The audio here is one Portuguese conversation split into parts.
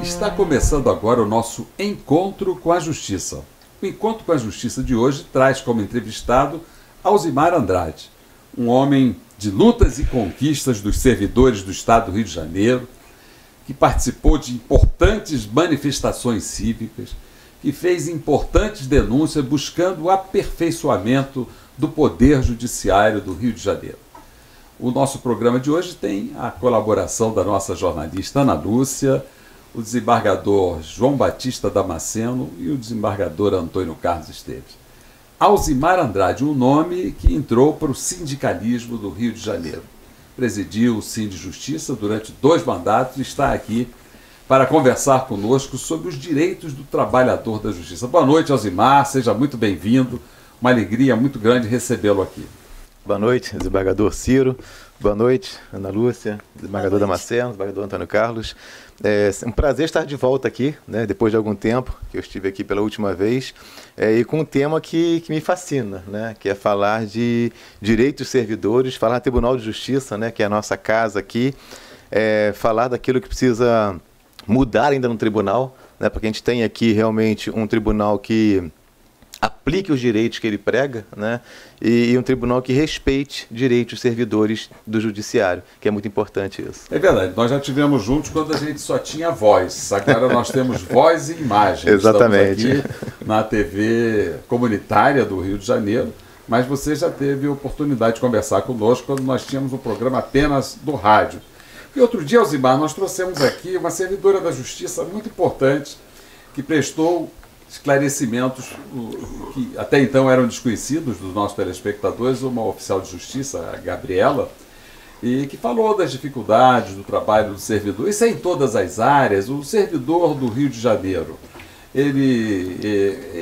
Está começando agora o nosso Encontro com a Justiça. O Encontro com a Justiça de hoje traz como entrevistado Alzimar Andrade, um homem de lutas e conquistas dos servidores do Estado do Rio de Janeiro, que participou de importantes manifestações cívicas, que fez importantes denúncias buscando o aperfeiçoamento do Poder Judiciário do Rio de Janeiro. O nosso programa de hoje tem a colaboração da nossa jornalista Ana Lúcia, o desembargador João Batista Damasceno e o desembargador Antônio Carlos Esteves. Alzimar Andrade, um nome que entrou para o sindicalismo do Rio de Janeiro. Presidiu o Sindi Justiça durante 2 mandatos e está aqui para conversar conosco sobre os direitos do trabalhador da justiça. Boa noite, Alzimar, seja muito bem-vindo. Uma alegria muito grande recebê-lo aqui. Boa noite, desembargador Ciro. Boa noite, Ana Lúcia, desembargador Damasceno, desembargador Antônio Carlos. É um prazer estar de volta aqui, né, depois de algum tempo que eu estive aqui pela última vez, e com um tema que me fascina, né, que é falar de direitos dos servidores, falar do Tribunal de Justiça, né, que é a nossa casa aqui, falar daquilo que precisa mudar ainda no tribunal, né, porque a gente tem aqui realmente um tribunal que aplique os direitos que ele prega, né? E um tribunal que respeite direitos dos servidores do judiciário, que é muito importante isso. É verdade, nós já tivemos juntos quando a gente só tinha voz, agora nós temos voz e imagem. Exatamente. Estamos aqui na TV comunitária do Rio de Janeiro, mas você já teve a oportunidade de conversar conosco quando nós tínhamos um programa apenas do rádio. E outro dia, Alzimar, nós trouxemos aqui uma servidora da Justiça muito importante, que prestou esclarecimentos que até então eram desconhecidos dos nossos telespectadores, uma oficial de justiça, a Gabriela, e que falou das dificuldades do trabalho do servidor. Isso é em todas as áreas. O servidor do Rio de Janeiro, ele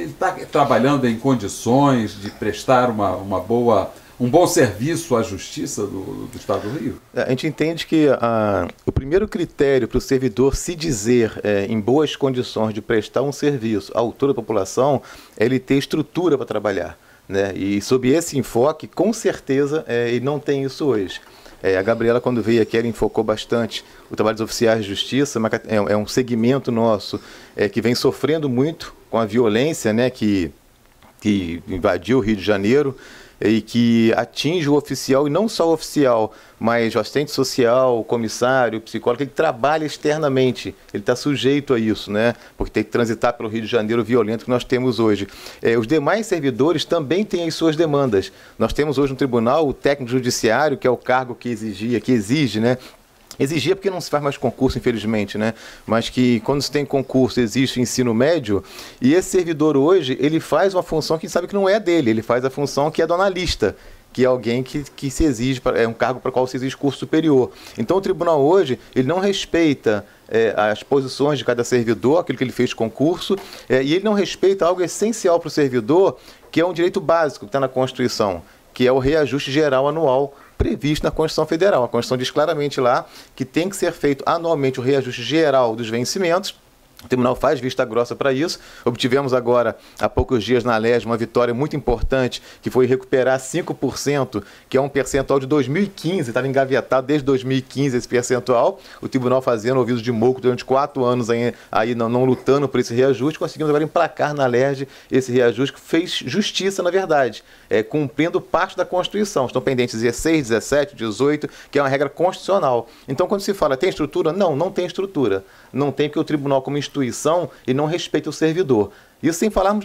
está trabalhando em condições de prestar um bom serviço à justiça do Estado do Rio? A gente entende que o primeiro critério para o servidor se dizer em boas condições de prestar um serviço à altura da população é ele ter estrutura para trabalhar, né? E sob esse enfoque, com certeza, ele não tem isso hoje. A Gabriela, quando veio aqui, ela enfocou bastante o trabalho dos oficiais de justiça, mas é um segmento nosso que vem sofrendo muito com a violência, né, que invadiu o Rio de Janeiro, e que atinge o oficial, e não só o oficial, mas o assistente social, o comissário, o psicólogo, ele trabalha externamente, ele está sujeito a isso, né? Porque tem que transitar pelo Rio de Janeiro violento que nós temos hoje. Os demais servidores também têm as suas demandas. Nós temos hoje no tribunal o técnico judiciário, que é o cargo que exige, né? Exigia porque não se faz mais concurso, infelizmente, né? Mas que quando se tem concurso, existe ensino médio, e esse servidor hoje, ele faz uma função que sabe que não é dele, ele faz a função que é do analista, que é alguém que se exige, é um cargo para o qual se exige curso superior. Então o tribunal hoje, ele não respeita as posições de cada servidor, aquilo que ele fez concurso, e ele não respeita algo essencial para o servidor, que é um direito básico que está na Constituição, que é o reajuste geral anual, previsto na Constituição Federal. A Constituição diz claramente lá que tem que ser feito anualmente o reajuste geral dos vencimentos. O tribunal faz vista grossa para isso. Obtivemos agora, há poucos dias na LERJ, uma vitória muito importante, que foi recuperar 5%, que é um percentual de 2015, estava engavetado desde 2015 esse percentual. O tribunal fazendo ouvidos de moco durante 4 anos aí não lutando por esse reajuste. Conseguimos agora emplacar na LERJ esse reajuste, que fez justiça, na verdade, cumprindo parte da Constituição. Estão pendentes 16, 17, 18, que é uma regra constitucional. Então, quando se fala, tem estrutura? Não tem estrutura. Não tem, porque o tribunal, como instituição, e não respeita o servidor. Isso sem falarmos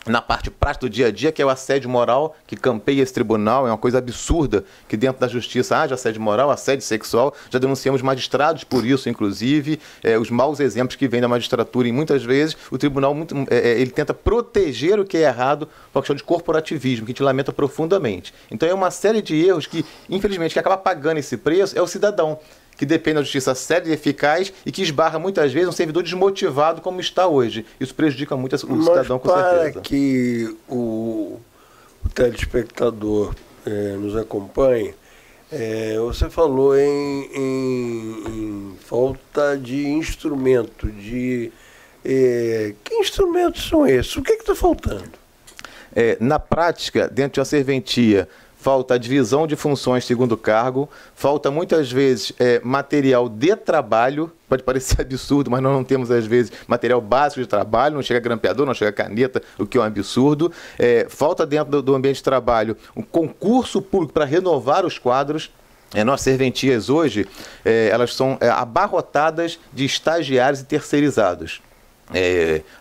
na parte prática do dia a dia, que é o assédio moral, que campeia esse tribunal. É uma coisa absurda que dentro da justiça haja assédio moral, assédio sexual. Já denunciamos magistrados por isso, inclusive, os maus exemplos que vêm da magistratura, e muitas vezes o tribunal ele tenta proteger o que é errado por uma questão de corporativismo, que a gente lamenta profundamente. Então é uma série de erros que, infelizmente, que acaba pagando esse preço é o cidadão, que depende da justiça séria e eficaz e que esbarra muitas vezes um servidor desmotivado como está hoje. Isso prejudica muito o cidadão, com certeza. Para que o telespectador nos acompanhe, você falou em falta de instrumento. Que instrumentos são esses? O que está faltando? Na prática, dentro de uma serventia, falta a divisão de funções segundo cargo, falta muitas vezes material de trabalho. Pode parecer absurdo, mas nós não temos, às vezes, material básico de trabalho, não chega grampeador, não chega caneta, o que é um absurdo. Falta dentro do ambiente de trabalho um concurso público para renovar os quadros. Nossas serventias hoje, elas são abarrotadas de estagiários e terceirizados.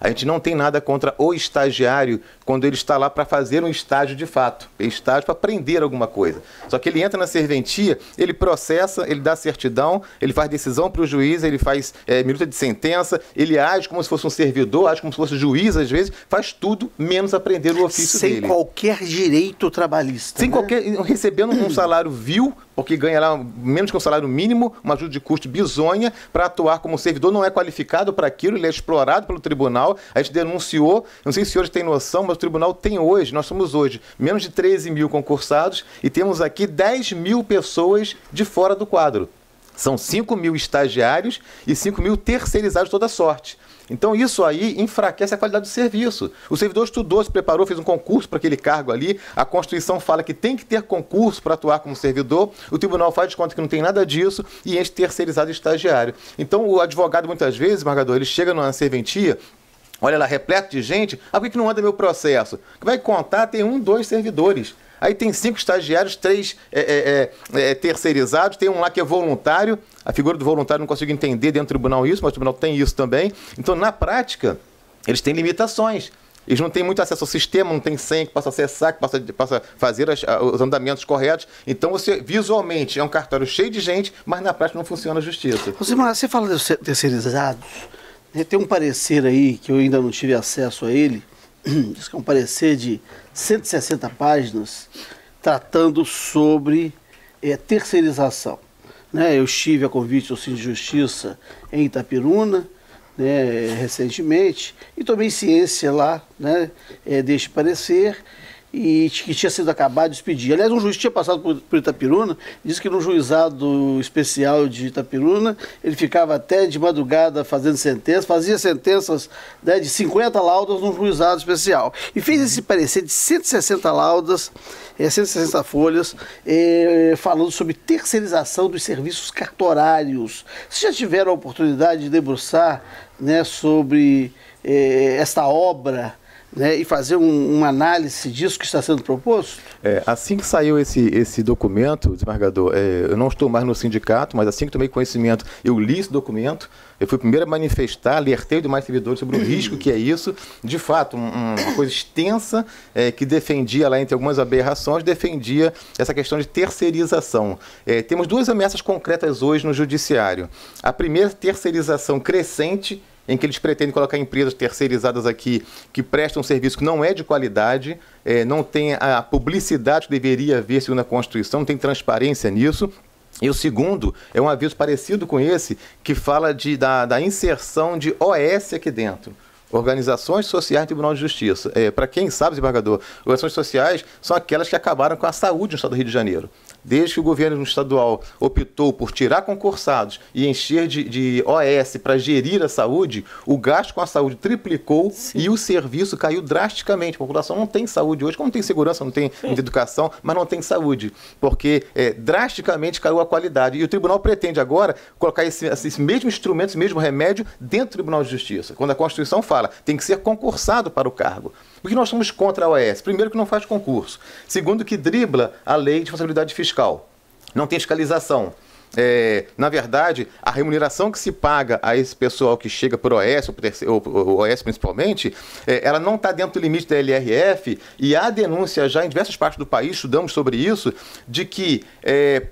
A gente não tem nada contra o estagiário quando ele está lá para fazer um estágio de fato, estágio para aprender alguma coisa. Só que ele entra na serventia, ele processa, ele dá certidão, ele faz decisão para o juiz, ele faz minuta de sentença, ele age como se fosse um servidor, age como se fosse juiz às vezes, faz tudo menos aprender o ofício dele. Sem qualquer direito trabalhista. Sem qualquer, recebendo um salário vil, porque ganha lá menos que um salário mínimo, uma ajuda de custo bizonha, para atuar como servidor, não é qualificado para aquilo, ele é explorado pelo tribunal. A gente denunciou, não sei se os senhores têm noção, mas o tribunal tem hoje, nós somos hoje menos de 13 mil concursados e temos aqui 10 mil pessoas de fora do quadro. São 5 mil estagiários e 5 mil terceirizados de toda sorte. Então isso aí enfraquece a qualidade do serviço. O servidor estudou, se preparou, fez um concurso para aquele cargo ali, a Constituição fala que tem que ter concurso para atuar como servidor, o tribunal faz de conta que não tem nada disso e enche terceirizado e estagiário. Então o advogado muitas vezes, Margador, ele chega numa serventia, olha lá, repleto de gente, por que não anda meu processo? Vai contar, tem 1, 2 servidores. Aí tem 5 estagiários, 3 terceirizados, tem um lá que é voluntário. A figura do voluntário não consigo entender dentro do tribunal isso, mas o tribunal tem isso também. Então, na prática, eles têm limitações. Eles não têm muito acesso ao sistema, não tem senha que possa acessar, que possa fazer os andamentos corretos. Então, você visualmente é um cartório cheio de gente, mas na prática não funciona a justiça. Você fala dos terceirizados, tem um parecer aí que eu ainda não tive acesso a ele, diz que é um parecer de 160 páginas tratando sobre terceirização. Eu estive a convite do Cine de Justiça em Itapiruna, recentemente, e tomei ciência lá deste parecer e que tinha sido acabado de expedir. Aliás, um juiz tinha passado por Itapiruna, disse que no juizado especial de Itapiruna, ele ficava até de madrugada fazendo sentenças, fazia sentenças de 50 laudas num juizado especial. E fez esse parecer de 160 laudas, 160 folhas, falando sobre terceirização dos serviços cartorários. Vocês já tiveram a oportunidade de debruçar sobre esta obra, e fazer uma análise disso que está sendo proposto? Assim que saiu esse documento, desembargador, eu não estou mais no sindicato, mas assim que tomei conhecimento, eu li esse documento, eu fui o primeiro a manifestar, alertei os demais servidores sobre o risco que é isso. De fato, uma coisa extensa que defendia, lá entre algumas aberrações, defendia essa questão de terceirização. Temos 2 ameaças concretas hoje no judiciário. A primeira, terceirização crescente, em que eles pretendem colocar empresas terceirizadas aqui que prestam um serviço que não é de qualidade, não tem a publicidade que deveria haver segundo a Constituição, não tem transparência nisso. E o segundo é um aviso parecido com esse, que fala da inserção de OS aqui dentro. Organizações Sociais do Tribunal de Justiça. Para quem sabe, desembargador, organizações sociais são aquelas que acabaram com a saúde no estado do Rio de Janeiro. Desde que o governo estadual optou por tirar concursados e encher de OS para gerir a saúde, o gasto com a saúde triplicou. Sim. E o serviço caiu drasticamente. A população não tem saúde hoje, como não tem segurança, não tem educação, mas não tem saúde, porque drasticamente caiu a qualidade. E o tribunal pretende agora colocar esse mesmo instrumento, esse mesmo remédio dentro do Tribunal de Justiça. Quando a Constituição fala, tem que ser concursado para o cargo. Porque nós somos contra a OAS. Primeiro, que não faz concurso. Segundo, que dribla a lei de responsabilidade fiscal. Não tem fiscalização. Na verdade, a remuneração que se paga a esse pessoal que chega por OS, ou OS principalmente, ela não está dentro do limite da LRF, e há denúncia já em diversas partes do país, estudamos sobre isso, de que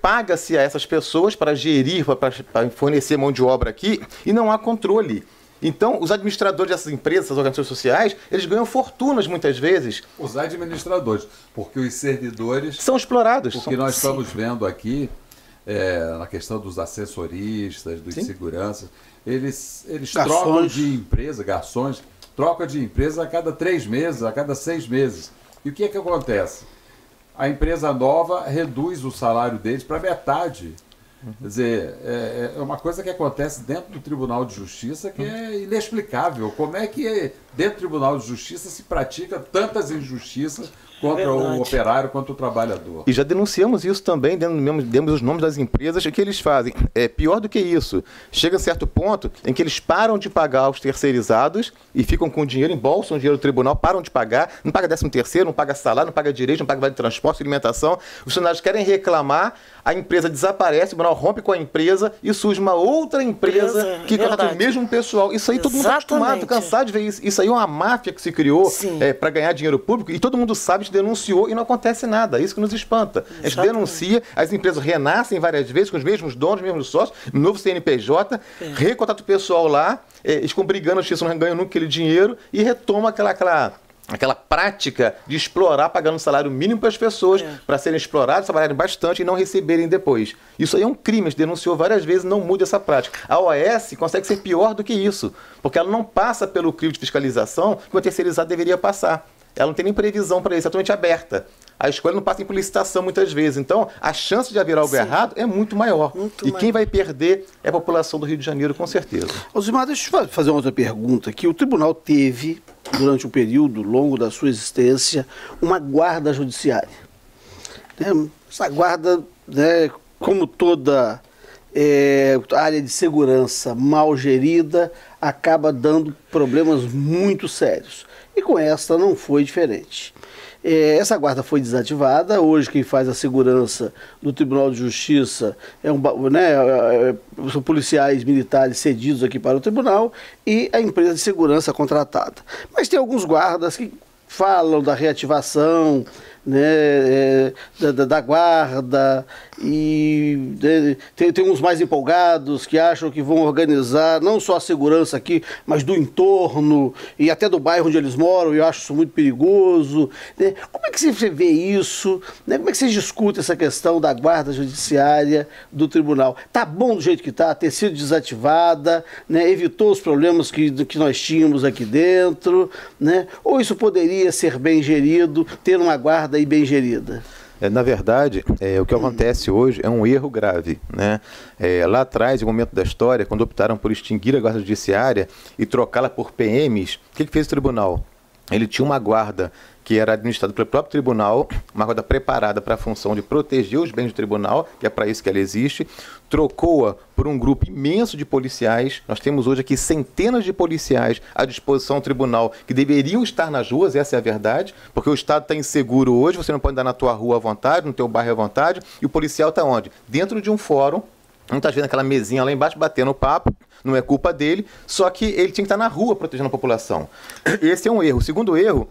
paga-se a essas pessoas para gerir, para fornecer mão de obra aqui, e não há controle. Então, os administradores dessas empresas, essas organizações sociais, eles ganham fortunas muitas vezes. Os administradores, porque os servidores... são explorados. O que nós estamos vendo aqui, na questão dos assessoristas, dos seguranças, eles trocam de empresa, garçons, trocam de empresa a cada 3 meses, a cada 6 meses. E o que acontece? A empresa nova reduz o salário deles para metade. Quer dizer, é uma coisa que acontece dentro do Tribunal de Justiça que é inexplicável. Como é que dentro do Tribunal de Justiça se pratica tantas injustiças contra o operário, contra o trabalhador. E já denunciamos isso também, demos os nomes das empresas, o que eles fazem. É pior do que isso. Chega a certo ponto em que eles param de pagar aos terceirizados e ficam com o dinheiro, embolsam o dinheiro do tribunal, param de pagar, não paga 13º, não paga salário, não paga direito, não paga vale de transporte, alimentação. Os funcionários querem reclamar, a empresa desaparece, o tribunal rompe com a empresa e surge uma outra empresa que contrata o mesmo pessoal. Isso aí todo mundo está acostumado, cansado de ver isso. Isso aí é uma máfia que se criou para ganhar dinheiro público e todo mundo sabe, a gente denunciou e não acontece nada. É isso que nos espanta. A gente denuncia, as empresas renascem várias vezes com os mesmos donos, os mesmos sócios, novo CNPJ, recontrata o pessoal lá, eles ficam brigando, a justiça não ganha nunca aquele dinheiro e retoma aquela prática de explorar pagando salário mínimo para as pessoas, para serem exploradas, trabalharem bastante e não receberem depois. Isso aí é um crime, a gente denunciou várias vezes, não muda essa prática. A OAS consegue ser pior do que isso, porque ela não passa pelo crivo de fiscalização que o terceirizado deveria passar. Ela não tem nem previsão para isso, é totalmente aberta. A escolha não passa em licitação muitas vezes. Então, a chance de haver algo errado é muito maior. Quem vai perder é a população do Rio de Janeiro, com certeza. Alzimar, deixa eu fazer uma outra pergunta aqui. O tribunal teve, durante um período longo da sua existência, uma guarda judiciária. Essa guarda, como toda área de segurança mal gerida, acaba dando problemas muito sérios. E com esta não foi diferente. Essa guarda foi desativada. Hoje quem faz a segurança do Tribunal de Justiça são policiais militares cedidos aqui para o tribunal e a empresa de segurança contratada. Mas tem alguns guardas que falam da reativação da guarda e tem uns mais empolgados que acham que vão organizar não só a segurança aqui, mas do entorno e até do bairro onde eles moram, e eu acho isso muito perigoso. Como é que você vê isso? Como é que vocês discutem essa questão da guarda judiciária do tribunal? Está bom do jeito que está, ter sido desativada, evitou os problemas que nós tínhamos aqui dentro, ou isso poderia ser bem gerido, ter uma guarda aí bem gerida? Na verdade, o que acontece hoje é um erro grave. Lá atrás, em um momento da história, quando optaram por extinguir a guarda judiciária e trocá-la por PMs, o que fez o tribunal? Ele tinha uma guarda que era administrada pelo próprio tribunal, uma guarda preparada para a função de proteger os bens do tribunal, que é para isso que ela existe, trocou-a por um grupo imenso de policiais. Nós temos hoje aqui centenas de policiais à disposição do tribunal que deveriam estar nas ruas, essa é a verdade, porque o Estado está inseguro hoje, você não pode andar na tua rua à vontade, no teu bairro à vontade, e o policial está onde? Dentro de um fórum, não está vendo aquela mesinha lá embaixo batendo papo, não é culpa dele, só que ele tinha que estar na rua protegendo a população. Esse é um erro. O segundo erro,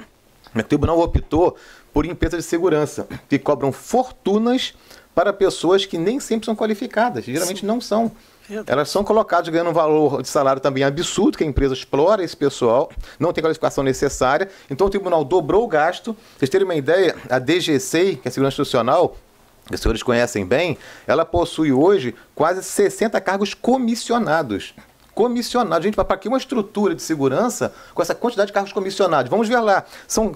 o tribunal optou por empresas de segurança, que cobram fortunas para pessoas que nem sempre são qualificadas, geralmente não são. Elas são colocadas ganhando um valor de salário também absurdo, que a empresa explora esse pessoal, não tem qualificação necessária, então o tribunal dobrou o gasto. Vocês terem uma ideia, a DGCI, que é a Segurança Institucional, que os senhores conhecem bem, ela possui hoje quase 60 cargos comissionados. Comissionados. Gente, para que uma estrutura de segurança com essa quantidade de cargos comissionados? Vamos ver lá. São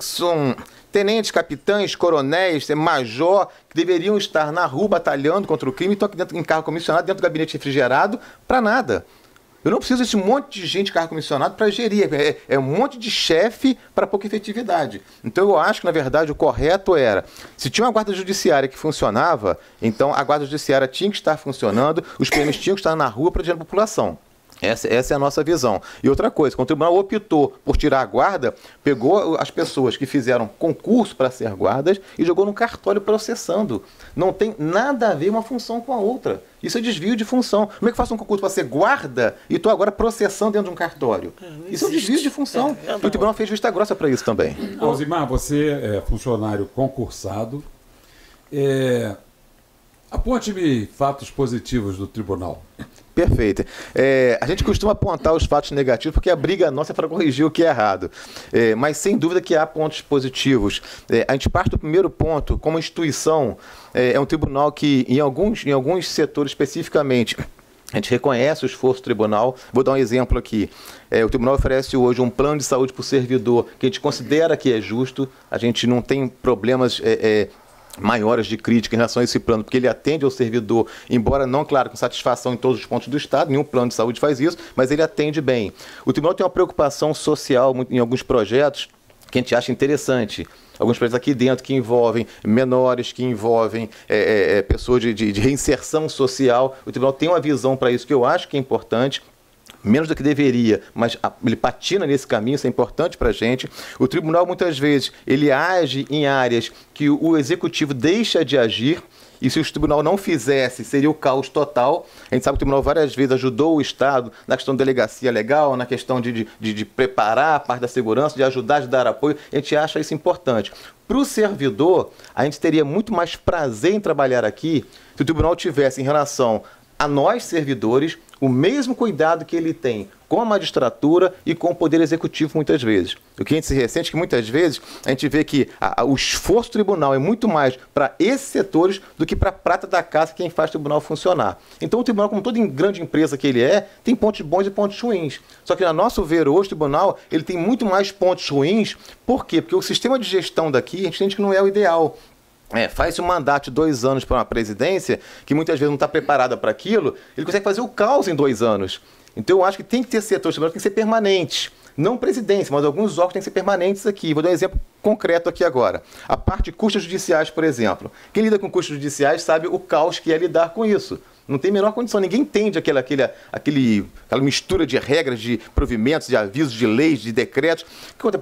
tenentes, capitães, coronéis, major, que deveriam estar na rua batalhando contra o crime, estão aqui dentro, em cargo comissionado, dentro do gabinete refrigerado, para nada. Eu não preciso desse monte de gente de cargo comissionado para gerir. É um monte de chefe para pouca efetividade. Então eu acho que, na verdade, o correto era, se tinha uma guarda judiciária que funcionava, então a guarda judiciária tinha que estar funcionando, os PMs tinham que estar na rua protegendo a população. Essa é a nossa visão. E outra coisa, quando o tribunal optou por tirar a guarda, pegou as pessoas que fizeram concurso para ser guardas e jogou no cartório processando. Não tem nada a ver uma função com a outra. Isso é desvio de função. Como é que eu faço um concurso para ser guarda e estou agora processando dentro de um cartório? Isso é um desvio de função. E o tribunal fez vista grossa para isso também. Alzimar, você é funcionário concursado. Aponte-me fatos positivos do tribunal. Perfeito. A gente costuma apontar os fatos negativos porque a briga nossa é para corrigir o que é errado. Mas sem dúvida que há pontos positivos. A gente parte do primeiro ponto, como instituição, é um tribunal que em alguns setores especificamente, a gente reconhece o esforço do tribunal. Vou dar um exemplo aqui. O tribunal oferece hoje um plano de saúde para o servidor que a gente considera que é justo. A gente não tem problemas maiores de crítica em relação a esse plano, porque ele atende ao servidor, embora não, claro, com satisfação em todos os pontos do Estado, nenhum plano de saúde faz isso, mas ele atende bem. O tribunal tem uma preocupação social em alguns projetos que a gente acha interessante. alguns projetos aqui dentro que envolvem menores, que envolvem pessoas de reinserção social. O tribunal tem uma visão para isso que eu acho que é importante. Menos do que deveria, mas ele patina nesse caminho, isso é importante para a gente. O tribunal, muitas vezes, ele age em áreas que o executivo deixa de agir, e se o tribunal não fizesse, seria o caos total. A gente sabe que o tribunal várias vezes ajudou o Estado na questão da delegacia legal, na questão de preparar a parte da segurança, de ajudar, de dar apoio. A gente acha isso importante. Para o servidor, a gente teria muito mais prazer em trabalhar aqui se o tribunal tivesse, em relação a nós, servidores, o mesmo cuidado que ele tem com a magistratura e com o Poder Executivo, muitas vezes. O que a gente se ressente é que, muitas vezes, a gente vê que o esforço do tribunal é muito mais para esses setores do que para a prata da casa, quem faz o tribunal funcionar. Então, o tribunal, como toda grande empresa que ele tem pontos bons e pontos ruins. Só que, a nosso ver, hoje, o tribunal ele tem muito mais pontos ruins. Por quê? Porque o sistema de gestão daqui, a gente entende que não é o ideal. Faz-se um mandato de 2 anos para uma presidência, que muitas vezes não está preparada para aquilo, ele consegue fazer o caos em 2 anos. Então eu acho que tem que ter setores, tem que ser permanentes. Não presidência, mas alguns órgãos têm que ser permanentes aqui. Vou dar um exemplo concreto aqui agora. A parte de custas judiciais, por exemplo. Quem lida com custas judiciais sabe o caos que é lidar com isso. Não tem a menor condição, ninguém entende aquela mistura de regras, de provimentos, de avisos, de leis, de decretos.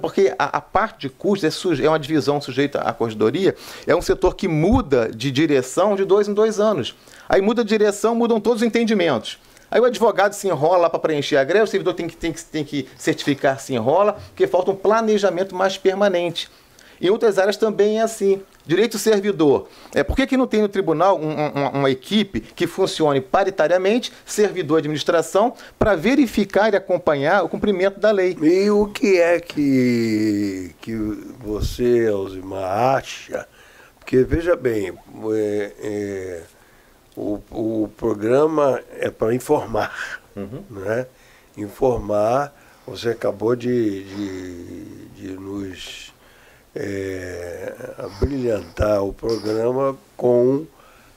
Porque a parte de custos é uma divisão sujeita à corregedoria, é um setor que muda de direção de 2 em 2 anos. Aí muda de direção, mudam todos os entendimentos. Aí o advogado se enrola para preencher a greve, o servidor tem que certificar, se enrola, porque falta um planejamento mais permanente. Em outras áreas também é assim. Direito do servidor. Por que não tem no tribunal uma equipe que funcione paritariamente, servidor e administração, para verificar e acompanhar o cumprimento da lei? E o que é que você, Alzimar, acha? Porque, veja bem, o programa é para informar. Né? Informar, você acabou de nos brilhantar o programa com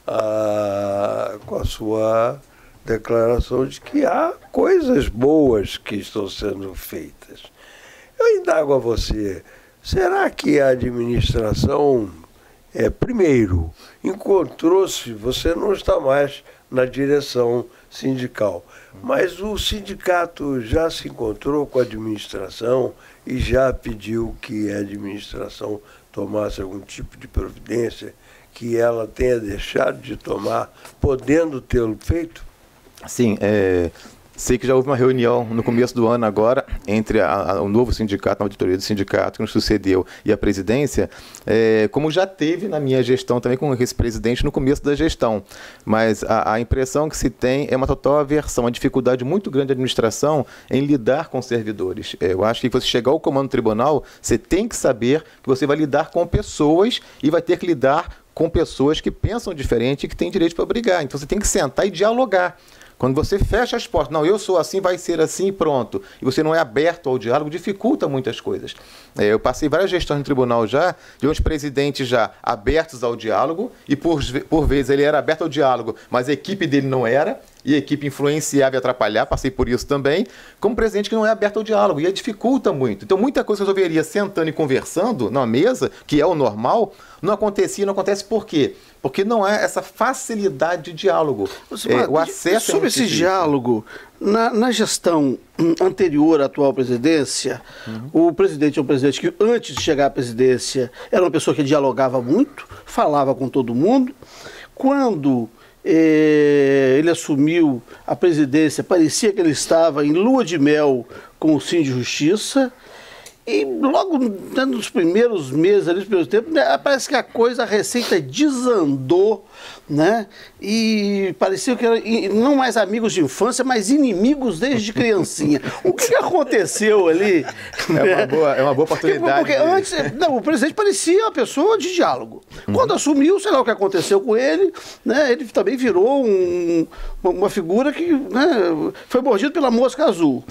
a sua declaração de que há coisas boas que estão sendo feitas. Eu indago a você, será que a administração, primeiro, encontrou-se, você não está mais na direção sindical, mas o sindicato já se encontrou com a administração e já pediu que a administração tomasse algum tipo de providência que ela tenha deixado de tomar, podendo tê-lo feito? Sim, sei que já houve uma reunião no começo do ano agora entre o novo sindicato, a auditoria do sindicato que nos sucedeu e a presidência, como já teve na minha gestão também com o vice-presidente no começo da gestão. Mas a impressão que se tem é uma total aversão, uma dificuldade muito grande da administração em lidar com servidores. Eu acho que você chegar ao comando do tribunal, você tem que saber que você vai lidar com pessoas e vai ter que lidar com pessoas que pensam diferente e que têm direito para brigar. Então você tem que sentar e dialogar. Quando você fecha as portas, não, eu sou assim, vai ser assim e pronto, e você não é aberto ao diálogo, dificulta muitas coisas. Eu passei várias gestões no tribunal já, de uns presidentes já abertos ao diálogo, e por vezes ele era aberto ao diálogo, mas a equipe dele não era, e a equipe influenciava e atrapalhava, passei por isso também, como presidente que não é aberto ao diálogo, e aí dificulta muito. Então muita coisa resolveria sentando e conversando na mesa, que é o normal, não acontecia, não acontece por quê? Porque não é essa facilidade de diálogo. O acesso sobre esse diálogo, na gestão anterior à atual presidência, o presidente é um presidente que, antes de chegar à presidência, era uma pessoa que dialogava muito, falava com todo mundo. Quando ele assumiu a presidência, parecia que ele estava em lua de mel com o Sim de Justiça. E logo nos primeiros meses, ali, nos primeiros tempos, parece que a receita desandou, né? E parecia que eram não mais amigos de infância, mas inimigos desde criancinha. O que aconteceu ali? É uma boa oportunidade. Porque antes, o presidente parecia uma pessoa de diálogo. Quando assumiu, sei lá o que aconteceu com ele, né? Ele também virou uma figura que, né, foi mordido pela mosca azul.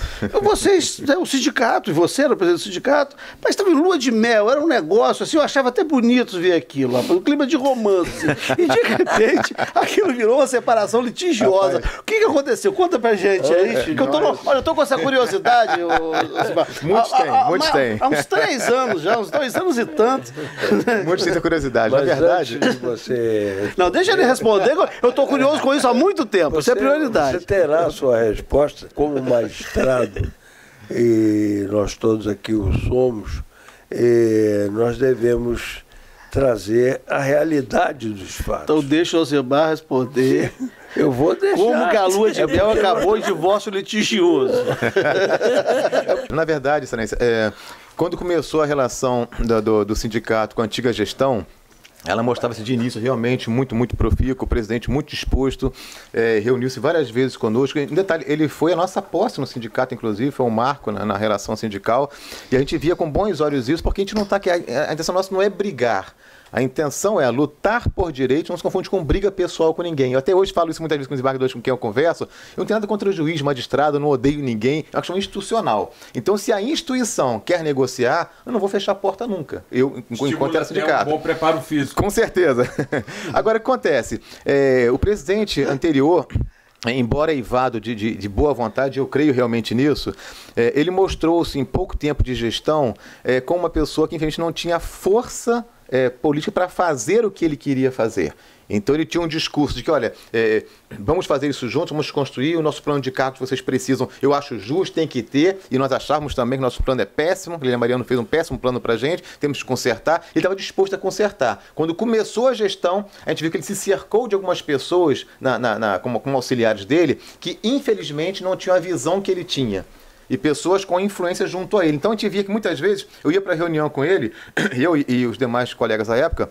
Vocês, o sindicato, e você era o presidente do sindicato, sindicato, mas estava em lua de mel, era um negócio, assim, eu achava até bonito ver aquilo, rapaz, um clima de romance. E de repente, aquilo virou uma separação litigiosa. O que aconteceu? Conta pra gente aí, Chico. Olha, eu tô com essa curiosidade. Muitos têm. Há uns 3 anos já, uns 2 anos e tanto. Muitos têm essa curiosidade. Mas na verdade... antes de você... Não, deixa ele responder, eu tô curioso com isso há muito tempo, isso é prioridade. Você terá a sua resposta como magistrado, e nós todos aqui o somos, e nós devemos trazer a realidade dos fatos. Então deixa o Alcimar responder. Eu vou deixar. Como que a lua de mel acabou em divórcio litigioso? Na verdade, Excelência, quando começou a relação do sindicato com a antiga gestão, ela mostrava-se de início realmente muito profícuo, o presidente muito disposto, reuniu-se várias vezes conosco. Em detalhe, ele foi a nossa posse no sindicato, inclusive, foi um marco na relação sindical, e a gente via com bons olhos isso, porque a gente não está aqui, a intenção nossa não é brigar. A intenção é lutar por direito, não se confunde com briga pessoal com ninguém. Eu até hoje falo isso muitas vezes com os embargadores com quem eu converso. Eu não tenho nada contra o juiz, magistrado, eu não odeio ninguém. É uma questão institucional. Então, se a instituição quer negociar, eu não vou fechar a porta nunca. Enquanto era sindicato. Um bom preparo físico. Com certeza. Agora, o que acontece? O presidente anterior... Embora eivado de boa vontade, eu creio realmente nisso, ele mostrou-se em pouco tempo de gestão como uma pessoa que, infelizmente, não tinha força política para fazer o que ele queria fazer. Então ele tinha um discurso de que, olha, vamos fazer isso juntos, vamos construir o nosso plano de cargos que vocês precisam, eu acho justo, tem que ter, e nós achávamos também que nosso plano é péssimo, Guilherme Mariano fez um péssimo plano para a gente, temos que consertar, ele estava disposto a consertar. Quando começou a gestão, a gente viu que ele se cercou de algumas pessoas como auxiliares dele, que infelizmente não tinham a visão que ele tinha. E pessoas com influência junto a ele. Então a gente via que muitas vezes eu ia para a reunião com ele, eu e os demais colegas da época,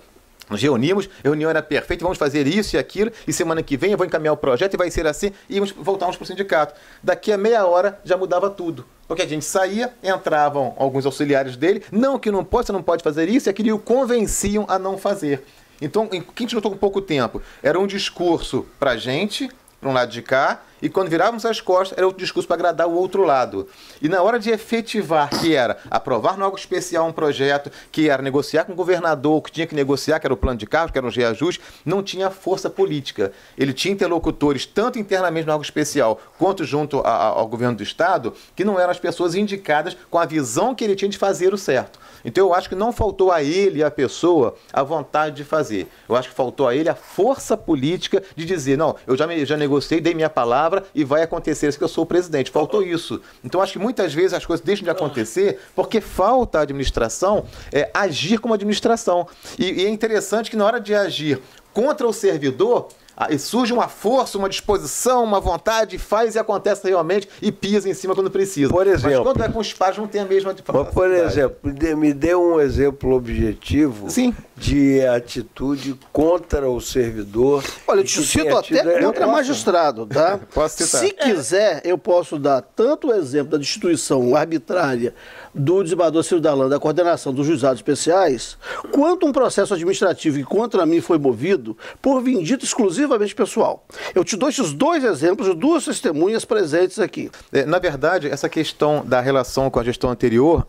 nos reunimos, a reunião era perfeita, vamos fazer isso e aquilo, e semana que vem eu vou encaminhar o projeto e vai ser assim, e voltávamos para o sindicato. Daqui a meia hora já mudava tudo. Porque a gente saía, entravam alguns auxiliares dele, não, que não pode, você não pode fazer isso, e aquilo, e o convenciam a não fazer. Então, o que a gente notou com pouco tempo? Era um discurso para a gente, para um lado de cá, e quando virávamos as costas, era outro discurso para agradar o outro lado. E na hora de efetivar, que era aprovar no algo especial um projeto, que era negociar com o governador, que tinha que negociar, que era o plano de cargos, que era um reajuste, não tinha força política. Ele tinha interlocutores, tanto internamente no algo especial, quanto junto ao governo do Estado, que não eram as pessoas indicadas com a visão que ele tinha de fazer o certo. Então eu acho que não faltou a ele, a pessoa, a vontade de fazer. Eu acho que faltou a ele a força política de dizer, não, eu já negociei, dei minha palavra e vai acontecer isso que eu sou o presidente. Faltou isso. Então acho que muitas vezes as coisas deixam de acontecer porque falta a administração agir como administração. E é interessante que na hora de agir contra o servidor, e surge uma força, uma disposição, uma vontade, faz e acontece realmente e pisa em cima quando precisa. Por exemplo, mas quando é com os pares não tem a mesma facilidade. Por exemplo, me dê um exemplo objetivo. Sim. De atitude contra o servidor. Olha, eu te cito até contra magistrado, tá? Posso citar. Se quiser, eu posso dar tanto o exemplo da destituição arbitrária do desembargador Ciro Darlan, da coordenação dos juizados especiais, quanto um processo administrativo que contra mim foi movido por vindito exclusivamente pessoal. Eu te dou esses 2 exemplos de 2 testemunhas presentes aqui. Na verdade, essa questão da relação com a gestão anterior,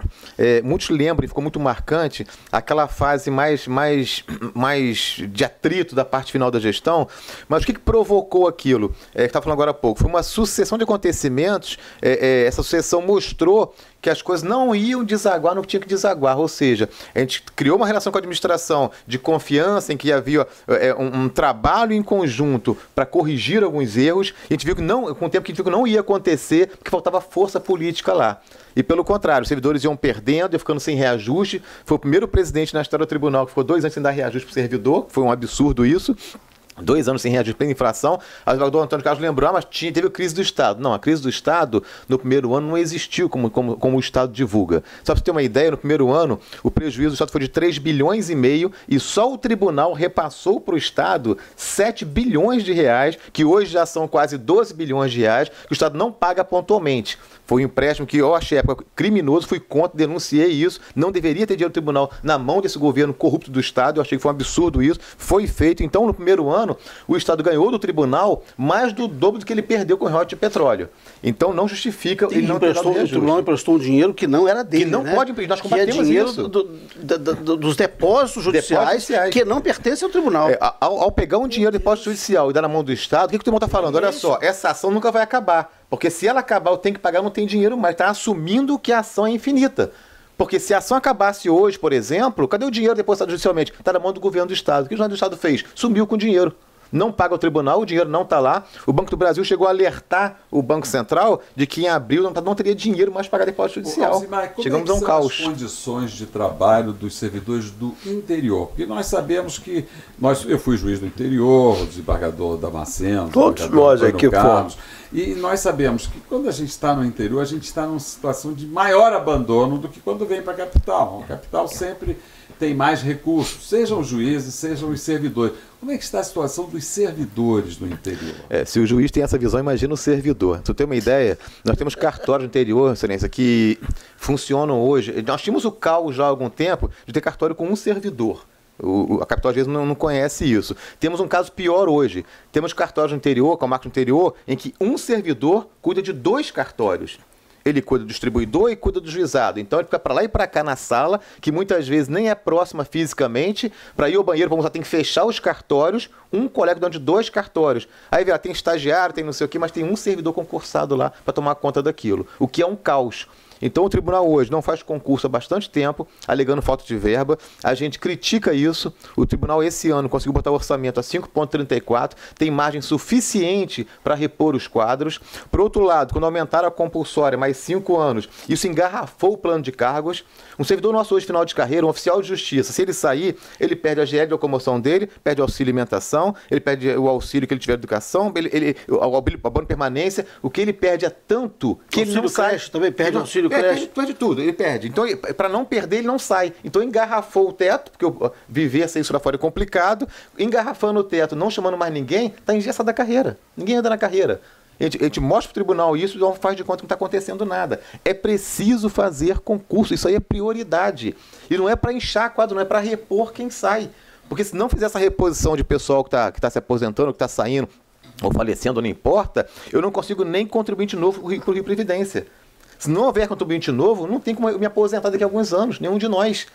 muitos lembram, e ficou muito marcante, aquela fase mais de atrito da parte final da gestão, mas o que provocou aquilo? Que estava falando agora há pouco, foi uma sucessão de acontecimentos, essa sucessão mostrou que as coisas não iam desaguar, não tinha que desaguar, ou seja, a gente criou uma relação com a administração de confiança em que havia um trabalho em conjunto para corrigir alguns erros, e a gente viu que com o tempo que a gente viu que não ia acontecer, porque faltava força política lá. E pelo contrário, os servidores iam perdendo, iam ficando sem reajuste. Foi o primeiro presidente na história do tribunal que ficou 2 anos sem dar reajuste para o servidor, foi um absurdo isso. 2 anos sem reajuste pela inflação. O advogado Antônio Carlos lembrou, mas teve a crise do Estado. Não, a crise do Estado no primeiro ano não existiu como o Estado divulga. Só para você ter uma ideia, no primeiro ano o prejuízo do Estado foi de 3,5 bilhões e só o tribunal repassou para o Estado 7 bilhões de reais, que hoje já são quase 12 bilhões de reais, que o Estado não paga pontualmente. Foi um empréstimo que eu achei criminoso, fui contra, denunciei isso, não deveria ter dinheiro do tribunal na mão desse governo corrupto do Estado, eu achei que foi um absurdo isso, foi feito. Então no primeiro ano ano, o Estado ganhou do tribunal mais do dobro do que ele perdeu com o royalties de petróleo. Então não justifica ele não ter dado reajuste. O tribunal emprestou um dinheiro que não era dele, que não pode emprestar. Nós combatemos dinheiro isso. Dos depósitos judiciais que não pertencem ao tribunal. Ao pegar um dinheiro de depósito judicial e dar na mão do Estado, o que o tribunal está falando? Olha só, essa ação nunca vai acabar. Porque se ela acabar, eu tenho que pagar, não tem dinheiro mais. Está assumindo que a ação é infinita. Porque se a ação acabasse hoje, por exemplo, cadê o dinheiro depositado judicialmente? Está na mão do governo do Estado. O que o governo do Estado fez? Sumiu com o dinheiro. Não paga o tribunal, o dinheiro não está lá. O Banco do Brasil chegou a alertar o Banco Central de que em abril não teria dinheiro mais para pagar depósito judicial. Alzimar, chegamos a um caos. As condições de trabalho dos servidores do interior? Porque nós sabemos que eu fui juiz do interior, o desembargador Damasceno, todos nós aqui fomos. E nós sabemos que quando a gente está no interior, a gente está numa situação de maior abandono do que quando vem para a capital. A capital sempre tem mais recursos, sejam os juízes, sejam os servidores. Como é que está a situação dos servidores do interior? Se o juiz tem essa visão, imagina o servidor. Para você ter uma ideia, nós temos cartórios no interior, excelência, que funcionam hoje. Nós tínhamos o caos já há algum tempo de ter cartório com um servidor. A capital às vezes não conhece isso. Temos um caso pior hoje. Temos cartórios no interior, com a marca no interior, em que um servidor cuida de 2 cartórios. Ele cuida do distribuidor e cuida do juizado. Então ele fica para lá e para cá na sala, que muitas vezes nem é próxima fisicamente. Para ir ao banheiro, vamos lá, tem que fechar os cartórios. Um colega dentro de 2 cartórios. Aí tem estagiário, tem não sei o quê, mas tem um servidor concursado lá para tomar conta daquilo. O que é um caos. Então o tribunal hoje não faz concurso há bastante tempo, alegando falta de verba. A gente critica isso. O tribunal esse ano conseguiu botar o orçamento a 5,34, tem margem suficiente para repor os quadros. Por outro lado, quando aumentaram a compulsória mais 5 anos, isso engarrafou o plano de cargos. Um servidor nosso hoje, final de carreira, um oficial de justiça, se ele sair, ele perde a GL de locomoção dele, perde o auxílio alimentação, ele perde o auxílio que ele tiver de educação, a boa permanência. O que ele perde é tanto que ele não sai. Também perde o auxílio. Perde tudo, ele perde. Então, para não perder, ele não sai. Então, engarrafou o teto, porque viver sem isso lá fora é complicado. Engarrafando o teto, não chamando mais ninguém, está engessada a carreira. Ninguém anda na carreira. A gente mostra para o tribunal isso e não faz de conta que não está acontecendo nada. É preciso fazer concurso, isso aí é prioridade. E não é para inchar quadro, não é para repor quem sai. Porque se não fizer essa reposição de pessoal que tá se aposentando, que está saindo, ou falecendo, não importa, eu não consigo nem contribuinte novo para o Rio Previdência. Se não houver contribuinte novo, não tem como eu me aposentar daqui a alguns anos, nenhum de nós.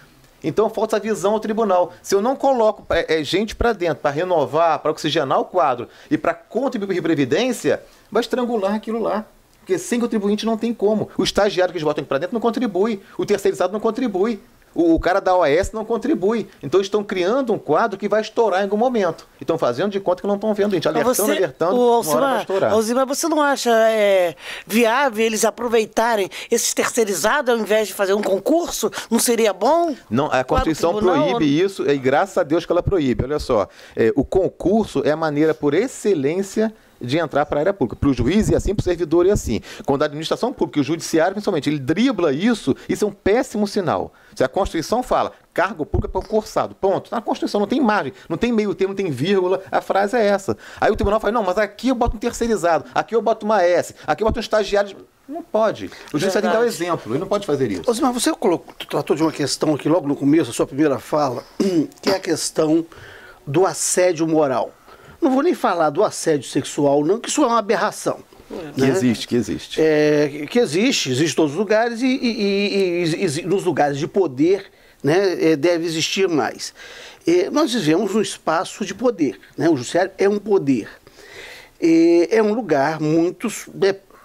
Então falta essa visão ao tribunal. Se eu não coloco gente para dentro, para renovar, para oxigenar o quadro e para contribuir para a Previdência, vai estrangular aquilo lá. Porque sem contribuinte não tem como. O estagiário que eles botam para dentro não contribui, o terceirizado não contribui. O cara da OAS não contribui. Então estão criando um quadro que vai estourar em algum momento. E estão fazendo de conta que não estão vendo, gente. Alertando, uma hora vai estourar. Alzimar, você não acha viável eles aproveitarem esses terceirizados ao invés de fazer um concurso? Não seria bom? Não, a Constituição proíbe isso e graças a Deus que ela proíbe. Olha só, o concurso é a maneira por excelência de entrar para a área pública, para o juiz e assim, para o servidor e assim. Quando a administração pública e o judiciário, principalmente, ele dribla isso é um péssimo sinal. Se a Constituição fala, cargo público é concursado, ponto. Na Constituição não tem margem, não tem meio termo, não tem vírgula, a frase é essa. Aí o tribunal fala, não, mas aqui eu boto um terceirizado, aqui eu boto uma S, aqui eu boto um estagiário. Não pode. O judiciário tem que dar o exemplo, ele não pode fazer isso. Alzimar, você tratou de uma questão aqui logo no começo, a sua primeira fala, que é a questão do assédio moral. Não vou nem falar do assédio sexual, não, que isso é uma aberração. Que existe. Que existe em todos os lugares e nos lugares de poder, né, deve existir mais. Nós vivemos num espaço de poder, né? O judiciário é um poder. É um lugar muito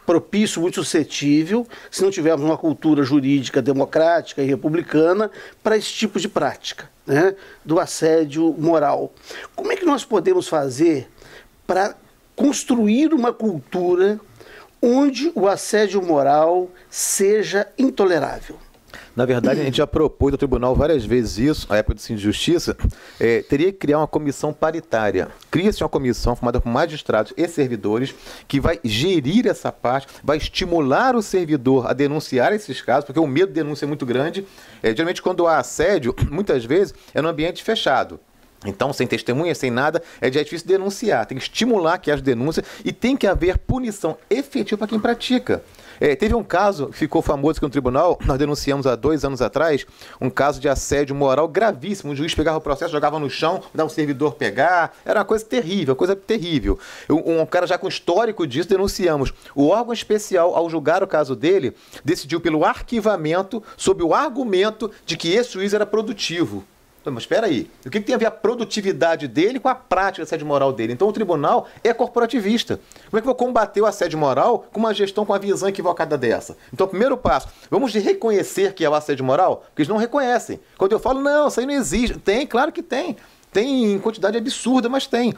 propício, muito suscetível, se não tivermos uma cultura jurídica democrática e republicana, para esse tipo de prática, né, do assédio moral. Como é que nós podemos fazer para construir uma cultura onde o assédio moral seja intolerável? Na verdade, a gente já propôs ao tribunal várias vezes isso, na época do Cinto de Justiça, teria que criar uma comissão paritária. Cria-se uma comissão formada por magistrados e servidores que vai gerir essa parte, vai estimular o servidor a denunciar esses casos, porque o medo de denúncia é muito grande. Geralmente, quando há assédio, muitas vezes é no ambiente fechado. Então, sem testemunha, sem nada, é difícil denunciar. Tem que estimular que haja denúncia e tem que haver punição efetiva para quem pratica. Teve um caso que ficou famoso aqui no tribunal, nós denunciamos há 2 anos atrás, um caso de assédio moral gravíssimo. O juiz pegava o processo, jogava no chão, dava o servidor pegar. Era uma coisa terrível, coisa terrível. Um cara já com histórico disso, denunciamos. O órgão especial, ao julgar o caso dele, decidiu pelo arquivamento sob o argumento de que esse juiz era produtivo. Mas espera aí, o que tem a ver a produtividade dele com a prática do assédio moral dele? Então o tribunal é corporativista. Como é que eu vou combater o assédio moral com uma gestão com uma visão equivocada dessa? Então, primeiro passo, vamos reconhecer que é o assédio moral? Porque eles não reconhecem. Quando eu falo, não, isso aí não existe. Tem, claro que tem. Tem em quantidade absurda, mas tem.